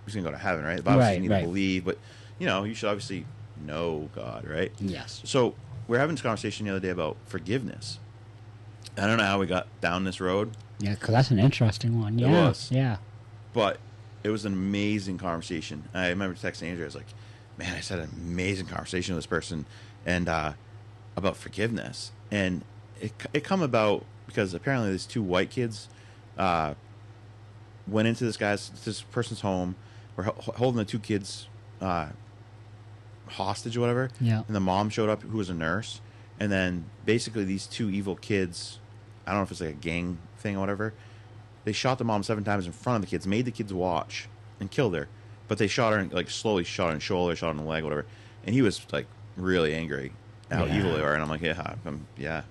he's going to go to heaven, right? The Bible says you need to believe, but, you know, you should obviously know God, right? Yes. So we're having this conversation the other day about forgiveness. I don't know how we got down this road, Yeah, because that's an interesting one. Yeah. was. Yeah. but it was an amazing conversation. I remember texting Andrew. I was like, man, I just had an amazing conversation with this person and about forgiveness. And it come about because apparently these two white kids went into this person's home, were holding the two kids hostage or whatever. Yeah. And the mom showed up, who was a nurse. And then basically these two evil kids, I don't know if it's like a gang thing or whatever, they shot the mom 7 times in front of the kids, made the kids watch, and killed her. But they shot her, like, slowly shot her in the shoulder, shot her in the leg, whatever. And he was, like, really angry how Yeah. evil they were. And I'm like, yeah.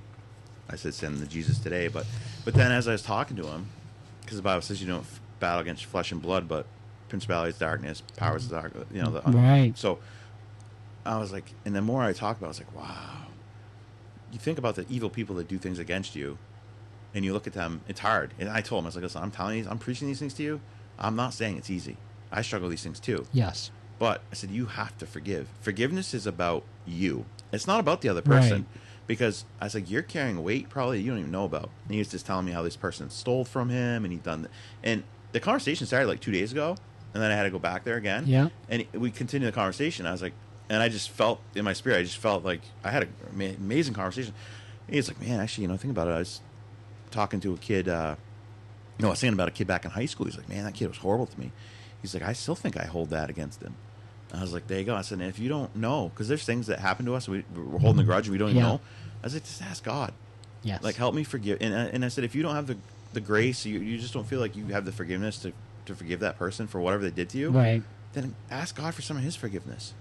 I said send the Jesus today. But then as I was talking to him, because the Bible says you don't battle against flesh and blood, but principalities, darkness, powers of dark, you know. Right. So I was like, and the more I talked about it, I was like, wow. You think about the evil people that do things against you, and you look at them, it's hard. And I told him, I was like, listen, I'm telling you, I'm preaching these things to you. I'm not saying it's easy. I struggle with these things too. Yes. But I said, you have to forgive. Forgiveness is about you. It's not about the other person. Right. Because I was like, you're carrying a weight probably you don't even know about. And he was just telling me how this person stole from him, and he'd done that. And the conversation started like 2 days ago, and then I had to go back there again. Yeah. And we continued the conversation. I was like, and I just felt in my spirit, I just felt like I had an amazing conversation. And he's like, man, actually, think about it. I was talking to a kid. I was thinking about a kid back in high school. He's like, man, that kid was horrible to me. He's like, I still think I hold that against him. I was like, there you go. I said, and if you don't know, because there's things that happen to us, we're holding a grudge and we don't even know. I was like, just ask God. Yes. Like, help me forgive. And I said, if you don't have the grace, you just don't feel like you have the forgiveness to forgive that person for whatever they did to you, Right. then ask God for some of his forgiveness.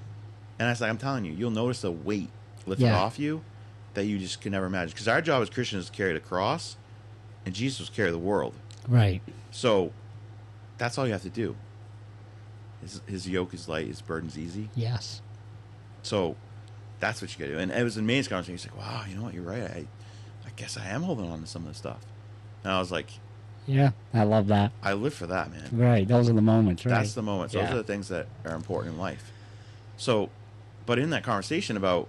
And I was like, I'm telling you, you'll notice a weight lifted Yeah. off you that you just can never imagine. Because our job as Christians is to carry the cross and Jesus was carry the world. Right. So that's all you have to do. His yoke is light, his burden's easy. Yes. So that's what you got to do. And it was an amazing conversation. He's like, wow, you know what? You're right. I guess I am holding on to some of this stuff. And I was like, Yeah, I love that. I live for that, man. Right. Those are the moments, right? That's the moments. Those Yeah. are the things that are important in life. So, but in that conversation about,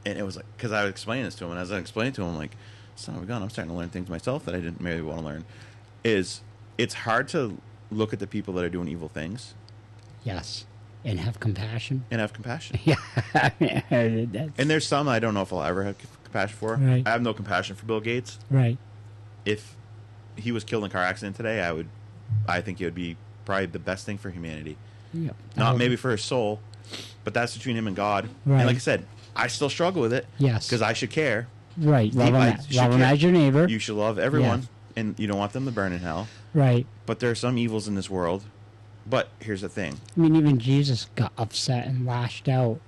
and it was like, because I was explaining this to him, and as I explained to him, I'm like, son of a gun, I'm starting to learn things myself that I didn't maybe want to learn. It's hard to look at the people that are doing evil things Yes. And have compassion. and have compassion. Yeah. That's, And there's some I don't know if I'll ever have compassion for. Right. I have no compassion for Bill Gates. right. If he was killed in a car accident today, I think it would be probably the best thing for humanity. Yep. Not maybe for his soul, but that's between him and God. Right. And like I said, I still struggle with it. Yes. Because I should care. Right. Love I him, should love him care. as your neighbor. You should love everyone, Yes. and you don't want them to burn in hell. Right. But there are some evils in this world. But here's the thing. I mean, even Jesus got upset and lashed out.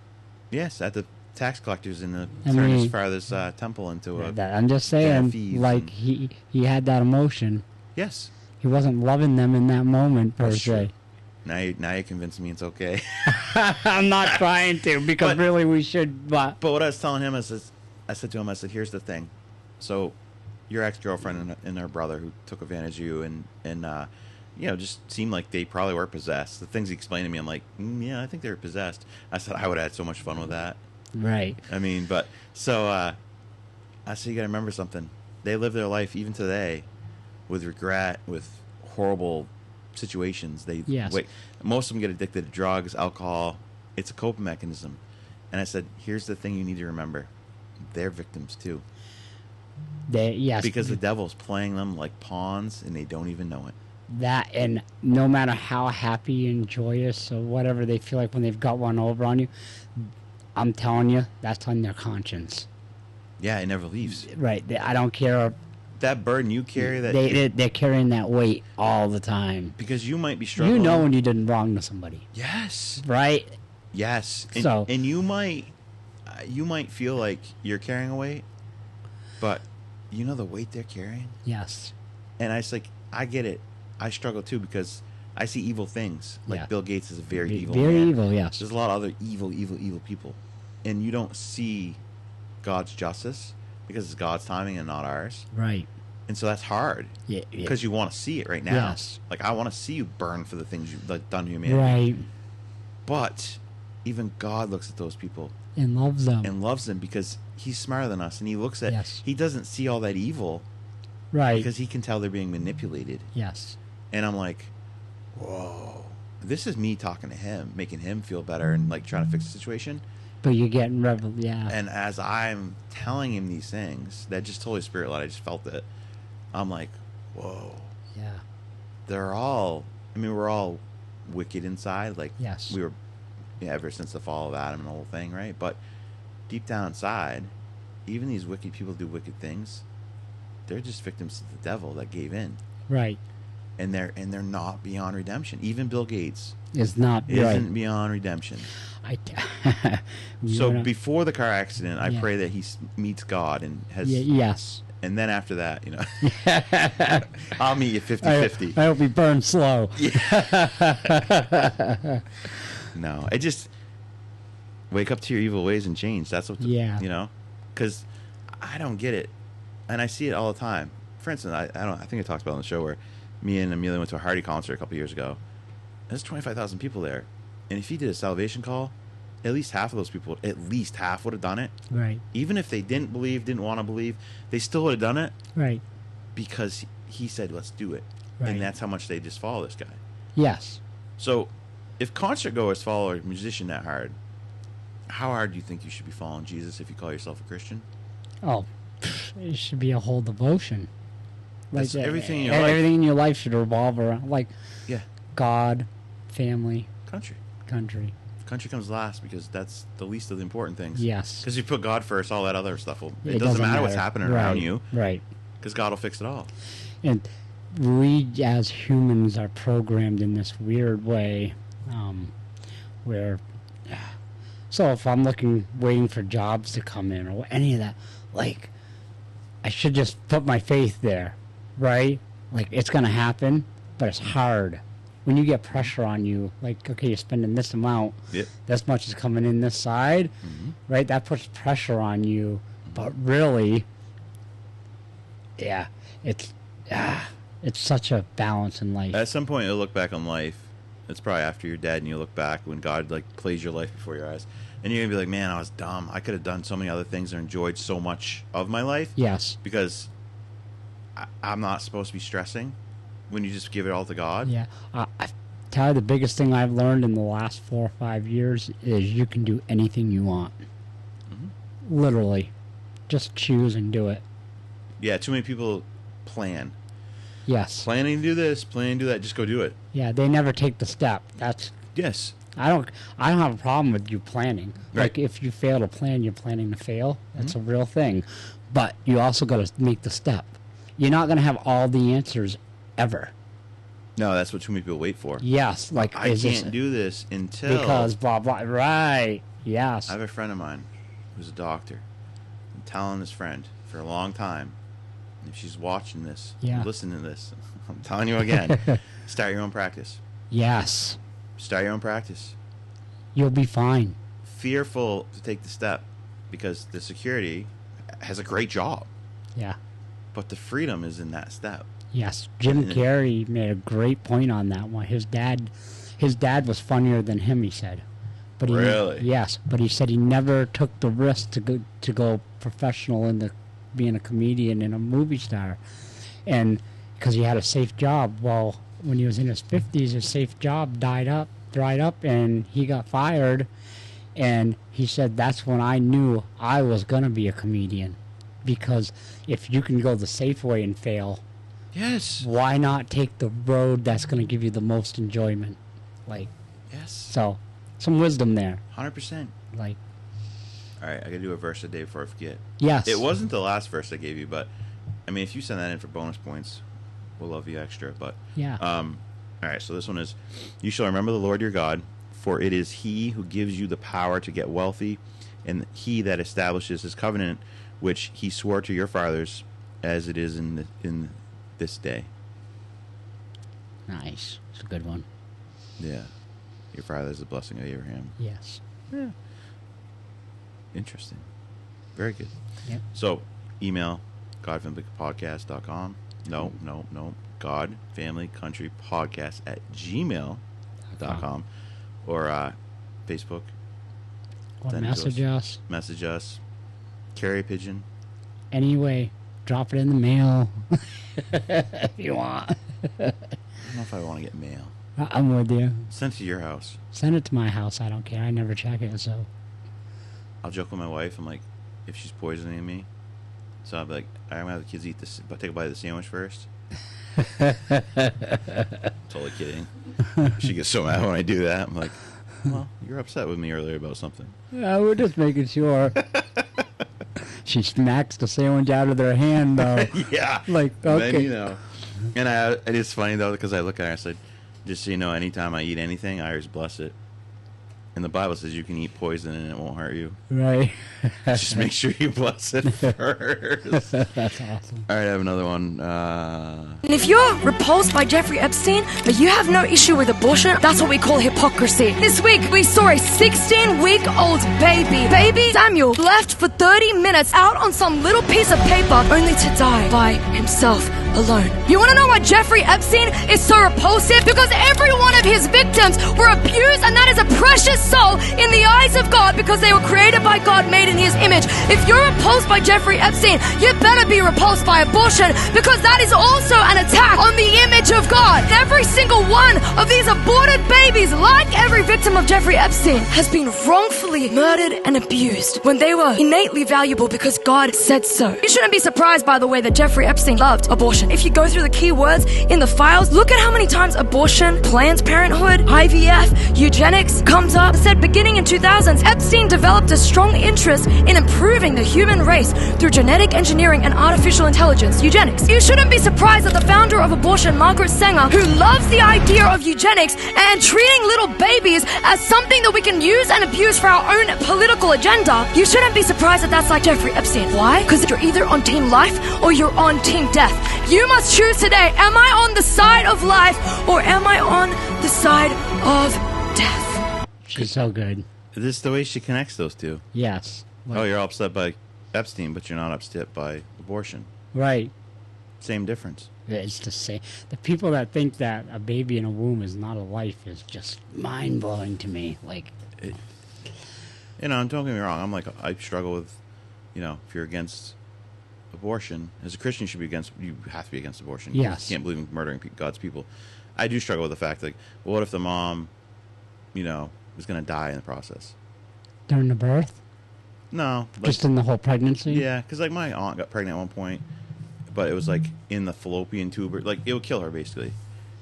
Yes, at the tax collectors in the I turn his mean- father's temple into a... I'm just saying, thieves like, and- he had that emotion. Yes. He wasn't loving them in that moment, per That's true. se. Now you convinced me it's okay. I'm not trying to, because But- really we should, but... But what I was telling him is, I said to him, here's the thing. So, your ex-girlfriend and her brother who took advantage of you and just seemed like they probably were possessed. The things he explained to me, I'm like, yeah, I think they were possessed. I said, I would have had so much fun with that. Right. I mean, but, so, I said, you got to remember something. They live their life, even today, with regret, with horrible situations. Yes. Most of them get addicted to drugs, alcohol. It's a coping mechanism. And I said, here's the thing you need to remember. They're victims, too. Yes. Because the devil's playing them like pawns, and they don't even know it. That, and no matter how happy and joyous or whatever they feel like when they've got one over on you, I'm telling you, that's on their conscience. Yeah, it never leaves. Right. I don't care. That burden you carry, They're carrying that weight all the time. because you might be struggling. You know when you did wrong to somebody, Yes. right? Yes. And, So- and you might feel like you're carrying a weight, but you know the weight they're carrying. Yes. And I was like, I get it. I struggle too because I see evil things. Like Yeah. Bill Gates is a very evil Very man. evil, yes. There's a lot of other evil people, and you don't see God's justice because it's God's timing and not ours. Right. And so that's hard Yeah. because you want to see it right now. Yes. Like I want to see you burn for the things you've done to humanity. Right. But even God looks at those people And loves them. and loves them because He's smarter than us, and He looks at. Yes. He doesn't see all that evil right. because He can tell they're being manipulated. Yes. And I'm like, whoa. This is me talking to Him, making Him feel better, and like trying to fix the situation. But you're getting yeah. And as I'm telling Him these things, that just Holy Spirit led, I just felt it. I'm like, whoa. Yeah. They're all. I mean, we're all wicked inside. Like Yes. we were, ever since the fall of Adam and the whole thing, right? But deep down inside, even these wicked people do wicked things. They're just victims of the devil that gave in, Right. and they're not beyond redemption. Even Bill Gates It's not isn't right. beyond redemption. You So know- before the car accident, I Yeah. pray that he meets God and has, yes. and then after that, I'll meet you 50-50. I hope he burns slow. No, it just wake up to your evil ways and change. That's what, Yeah. because I don't get it, and I see it all the time. For instance, I think I talked about it on the show where me and Amelia went to a Hardy concert a couple years ago. There's 25,000 people there, and if he did a salvation call, at least half of those people, would have done it. Right. Even if they didn't believe, didn't want to believe, they still would have done it Right. because he said, "Let's do it," Right. and that's how much they just follow this guy. Yes. So, if concert goers follow a musician that hard, how hard do you think you should be following Jesus if you call yourself a Christian? Oh, it should be a whole devotion. That's everything in your life. Everything in your life should revolve around Yeah, God, family, country. country. Country comes last because that's the least of the important things. Yes. Because you put God first, all that other stuff will. It It doesn't doesn't matter what's matter. happening Right. around you Right. because God will fix it all. And we as humans are programmed in this weird way where so if I'm waiting for jobs to come in or any of that, I should just put my faith there. right? Like, it's going to happen, but it's hard. When you get pressure on you, like, okay, you're spending this amount, Yep. this much is coming in this side, right? That puts pressure on you, but really, yeah, it's such a balance in life. At some point, you'll look back on life. It's probably after you're dead, and you look back when God like plays your life before your eyes, and you're gonna be like, "Man, I was dumb. I could have done so many other things and enjoyed so much of my life." Yes. Because I'm not supposed to be stressing when you just give it all to God. Yeah. I tell you, the biggest thing I've learned in the last 4 or 5 years is you can do anything you want. Literally. Just choose and do it. Yeah. Too many people plan. Yes. Planning to do this, planning to do that. Just go do it. Yeah, they never take the step. That's Yes. I don't have a problem with you planning. Right. Like, if you fail to plan, you're planning to fail. That's a real thing. But you also got to make the step. You're not going to have all the answers ever. No, that's what too many people wait for. Yes, like, I is this can't do this until because blah blah. Right. Yes. I have a friend of mine who's a doctor. I'm telling this friend for a long time. If she's watching this, Yeah. listening to this, I'm telling you again, start your own practice. Yes. Start your own practice. You'll be fine. Fearful to take the step because the security has a great job, Yeah. but the freedom is in that step. Yes. Jim Carrey made a great point on that one. His dad was funnier than him, he said. But Really? Yes, but he said he never took the risk to go professional in being a comedian and a movie star, and because he had a safe job. Well, when he was in his 50s, his safe job dried up, and he got fired. And he said that's when I knew I was gonna be a comedian, because if you can go the safe way and fail, Yes. why not take the road that's gonna give you the most enjoyment? Like, Yes. so, some wisdom there. 100%. Like, All right, I gotta do a verse a day before I forget. yes. It wasn't the last verse I gave you, but I mean, if you send that in for bonus points, we'll love you extra. But Yeah. all right, so this one is, you shall remember the Lord your God, for it is He who gives you the power to get wealthy, and He that establishes His covenant, which He swore to your fathers, as it is in this day. Nice. It's a good one. Yeah, your father is the blessing of Abraham. Yes. Interesting. Very good. Yep. So, email godfamilycountrypodcast.com. No. godfamilycountrypodcast@gmail.com. Or Facebook. Or Send it to message us. Message us. Carry a pigeon. Anyway, drop it in the mail if you want. I don't know if I want to get mail. I'm with you. Send it to your house. Send it to my house. I don't care. I never check it, so. I'll joke with my wife. I'm like, if she's poisoning me, so I'll be like, I'm gonna have the kids eat this, but take a bite of the sandwich first. Totally kidding. She gets so mad when I do that. I'm like, well, you're upset with me earlier about something. Yeah, we're just making sure. She smacks the sandwich out of their hand, though. Yeah. Like, okay. Then, you know. And it is funny, though, because I look at her and I said, just so you know, anytime I eat anything, I always bless it. And the Bible says you can eat poison and it won't hurt you. Right. Just make sure you bless it first. That's awesome. All right, I have another one. And if you're repulsed by Jeffrey Epstein, but you have no issue with abortion, that's what we call hypocrisy. This week, we saw a 16-week-old baby Samuel, left for 30 minutes out on some little piece of paper, only to die by himself alone. You want to know why Jeffrey Epstein is so repulsive? Because every one of his victims were abused, and that is a precious soul in the eyes of God, because they were created by God, made in His image. If you're repulsed by Jeffrey Epstein, you better be repulsed by abortion, because that is also an attack on the image of God. Every single one of these aborted babies, like every victim of Jeffrey Epstein, has been wrongfully murdered and abused when they were innately valuable because God said so. You shouldn't be surprised, by the way, that Jeffrey Epstein loved abortion. If you go through the keywords in the files, look at how many times abortion, Planned Parenthood, IVF, eugenics comes up. It said beginning in 2000s, Epstein developed a strong interest in improving the human race through genetic engineering and artificial intelligence, eugenics. You shouldn't be surprised that the founder of abortion, Margaret Sanger, who loves the idea of eugenics and treating little babies as something that we can use and abuse for our own political agenda, you shouldn't be surprised that that's like Jeffrey Epstein. Why? Because you're either on team life or you're on team death. You must choose today. Am I on the side of life or am I on the side of death? She's so good. This is the way she connects those two. Yes. Oh, you're upset by Epstein, but you're not upset by abortion. Right. Same difference. It's the same. The people that think that a baby in a womb is not a life is just mind blowing to me. Like, You know, don't get me wrong. I'm like, I struggle with, you know, if you're against abortion, as a Christian, you have to be against abortion. Yes. You can't believe in murdering God's people. I do struggle with the fact, like, well, what if the mom, you know, was going to die in the process? during the birth, No. Like, just in the whole pregnancy. yeah, because, like, my aunt got pregnant at one point, but it was, like, in the fallopian tube. Or, like, it would kill her, basically.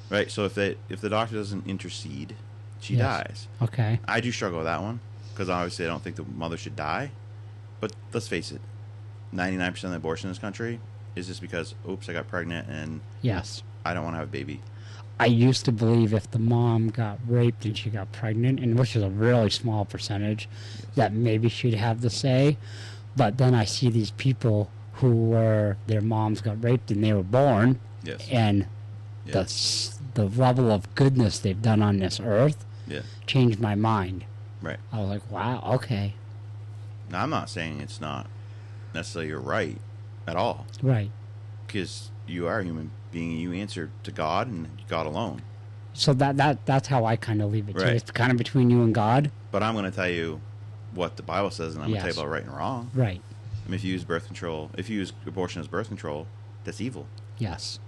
Right? So if the doctor doesn't intercede, she Yes. dies. Okay. I do struggle with that one, because obviously I don't think the mother should die. But let's face it, 99% of the abortion in this country is just because, oops, I got pregnant and Yes. I don't want to have a baby. I used to believe if the mom got raped and she got pregnant, and which is a really small percentage, that maybe she'd have the say. But then I see these people who were their moms got raped and they were born, Yes. and Yeah. the level of goodness they've done on this earth Yeah. changed my mind. Right. I was like, wow, okay, Now, I'm not saying it's not necessarily your right at all, right. because you are a human being and you answer to God and God alone. So that's how I kind of leave it too. Right. It's kind of between you and God, But I'm going to tell you what the Bible says, and I'm going to Yes. tell you about right and wrong. right? I mean, if you use birth control, if you use abortion as birth control, that's evil. Yes,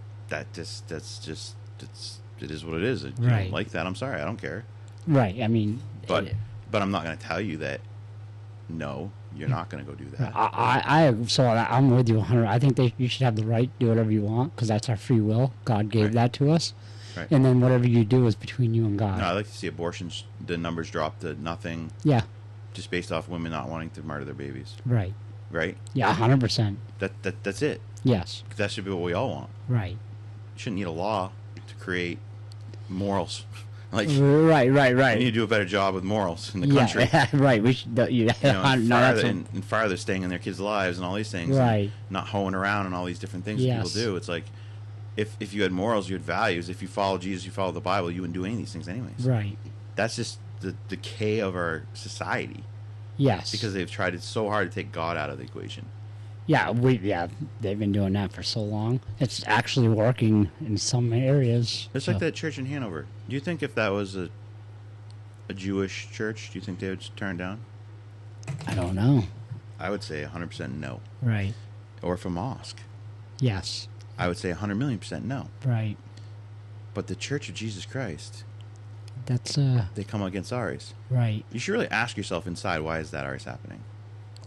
It is what it is. If you Right. don't like that, I'm sorry, I don't care. right. I mean, But I'm not going to tell you that. No, you're not going to go do that. I'm with you 100. I think you should have the right to do whatever you want because that's our free will. God gave Right. that to us, Right. and then whatever you do is between you and God. No, I like to see abortions, the numbers drop to nothing, Yeah, just based off women not wanting to murder their babies. right. Right? Yeah, 100%. That's it. Yes, That should be what we all want. right. You shouldn't need a law to create morals. Like, Right. we need to do a better job with morals in the country. Yeah, right. We should. You know, and, no, fire that's the, a- and fire the staying in their kids' lives and all these things. Right. And not hoeing around and all these different things that Yes. people do. It's like, if you had morals, you had values. If you follow Jesus, you follow the Bible, you wouldn't do any of these things anyways. right. That's just the decay of our society, Yes. because they've tried it so hard to take God out of the equation. yeah, they've been doing that for so long. It's actually working in some areas. It's so- like that church in Hanover. Do you think if that was a Jewish church, do you think they would turn down? I don't know. I would say 100% no. Right. Or if a mosque, Yes. I would say 100,000,000% no. Right. But the Church of Jesus Christ, That's they come against ours. right. You should really ask yourself inside, why is that ours happening?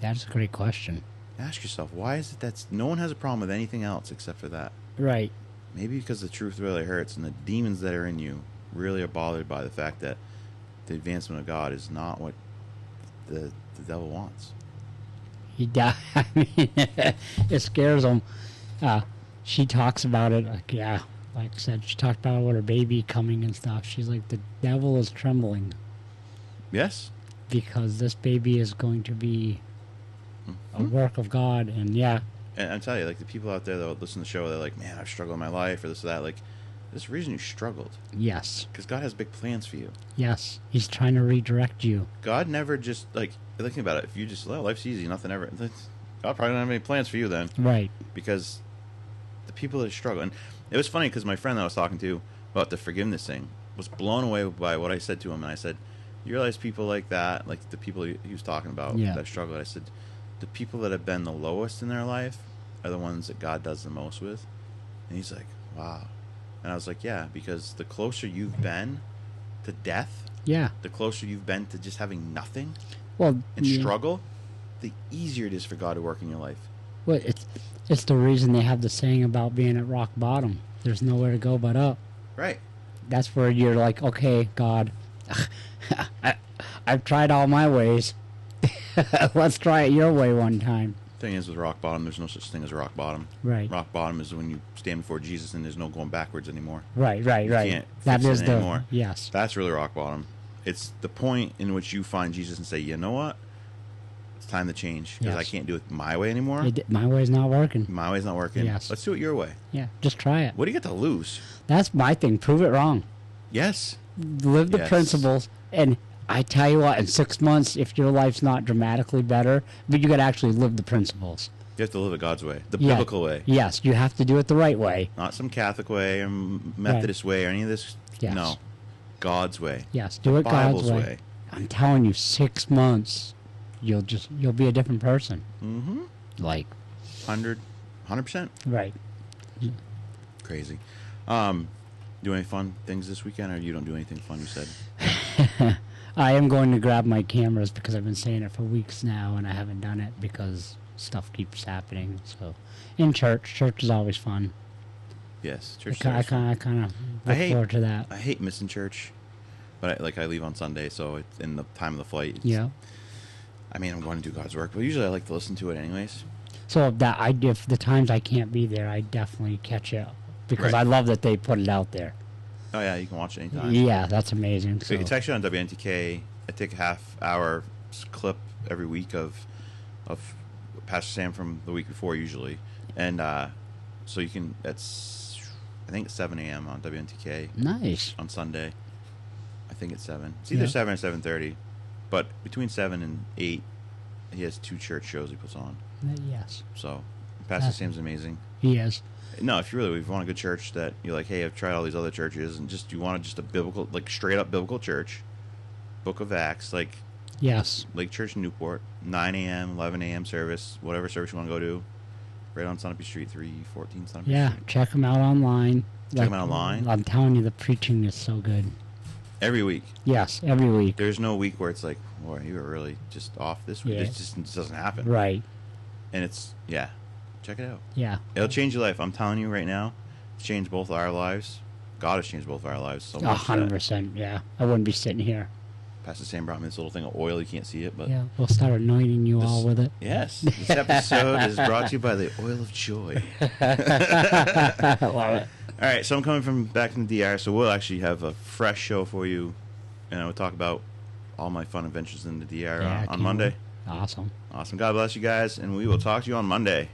That's a great question. Ask yourself, why is it that's no one has a problem with anything else except for that? Right. Maybe because the truth really hurts and the demons that are in you really are bothered by the fact that the advancement of God is not what the devil wants. He died. I mean, it scares him. She talks about it. Like, yeah, like I said, she talked about it with her baby coming and stuff. She's like, the devil is trembling Yes? because this baby is going to be a work of God. And yeah, And I'm telling you, like, the people out there that listen to the show, they're like, man, I've struggled in my life or this or that. Like, there's a reason you struggled. yes, Because God has big plans for you. yes, he's trying to redirect you. God never just, like, thinking about it, if you just, well, life's easy, nothing ever. God probably don't have any plans for you then. Right. Because the people that struggle, and it was funny because my friend that I was talking to about the forgiveness thing was blown away by what I said to him. And I said, you realize people like that, like the people he was talking about Yeah. that struggle, I said, the people that have been the lowest in their life are the ones that God does the most with. And he's like, wow. And I was like, yeah, because the closer you've been to death, Yeah. the closer you've been to just having nothing Well, and yeah. struggle, the easier it is for God to work in your life. Well, it's the reason they have the saying about being at rock bottom. There's nowhere to go but up. Right. That's where you're like, okay, God, I've tried all my ways. Let's try it your way one time. Thing is, with rock bottom, there's no such thing as rock bottom. Right. Rock bottom is when you stand before Jesus and there's no going backwards anymore. Right. You Right. can't That fix is it the anymore. yes. That's really rock bottom. It's the point in which you find Jesus and say, you know what? It's time to change because I Yes. can't do it my way anymore. My way's not working. My way's not working. Yes. Let's do it your way. Yeah, just try it. What do you got to lose? That's my thing. Prove it wrong. Yes. Live the Yes. principles, and I tell you what, in 6 months, if your life's not dramatically better, but you got to actually live the principles. You have to live it God's way, the Yeah. biblical way, Yes, you have to do it the right way. not some Catholic way or Methodist way or any of this. Yes. No, God's way. Yes, do it Bible's God's way. I'm telling you, 6 months, you'll be a different person. Mm-hmm. Like, 100%. right. Crazy. Do any fun things this weekend, or you don't do anything fun? You said. I am going to grab my cameras because I've been saying it for weeks now, and I haven't done it because stuff keeps happening. So, in church is always fun. Yes, church. I service. kind of I look hate- forward to that. I hate missing church, but I leave on Sunday, so it's in the time of the flight. Yeah. I mean, I'm going to do God's work, but usually I like to listen to it anyways. So if the times I can't be there, I definitely catch it because Right. I love that they put it out there. Oh yeah, you can watch it anytime. Yeah, that's amazing. So So, it's actually on WNTK. I take a half-hour clip every week of Pastor Sam from the week before usually, and so you can. That's I think it's 7 a.m. on WNTK nice. on Sunday. I think it's 7. It's either Yeah. 7 or 7:30, but between 7 and 8, he has 2 church shows he puts on. Yes, So Pastor That's- Sam's amazing. he is. No, if you want a good church that you're like, hey, I've tried all these other churches, and just you want just a biblical, like straight up biblical church, Book of Acts, like Yes. Lake Church in Newport, 9 a.m., 11 a.m. service, whatever service you want to go to, right on Sunapee Street, 314 Sunapee Yeah, Street. check them out online. Check 'em out online? I'm telling you, the preaching is so good. Every week. Yes, every week. There's no week where it's like, boy, you were really just off this week. Yeah. It just doesn't happen. Right. And it's, yeah, check it out. Yeah. It'll change your life. I'm telling you right now, it's changed both our lives. God has changed both of our lives so much. 100%. Yeah. I wouldn't be sitting here. Pastor Sam brought me this little thing of oil. You can't see it, but Yeah. We'll start anointing you all with it. yes, this episode is brought to you by the oil of joy. I love it. All right, so I'm coming from back from the DR, so we'll actually have a fresh show for you, and we'll talk about all my fun adventures in the DR Yeah, I on can't Monday. wait. Awesome. Awesome. God bless you guys, and we will talk to you on Monday.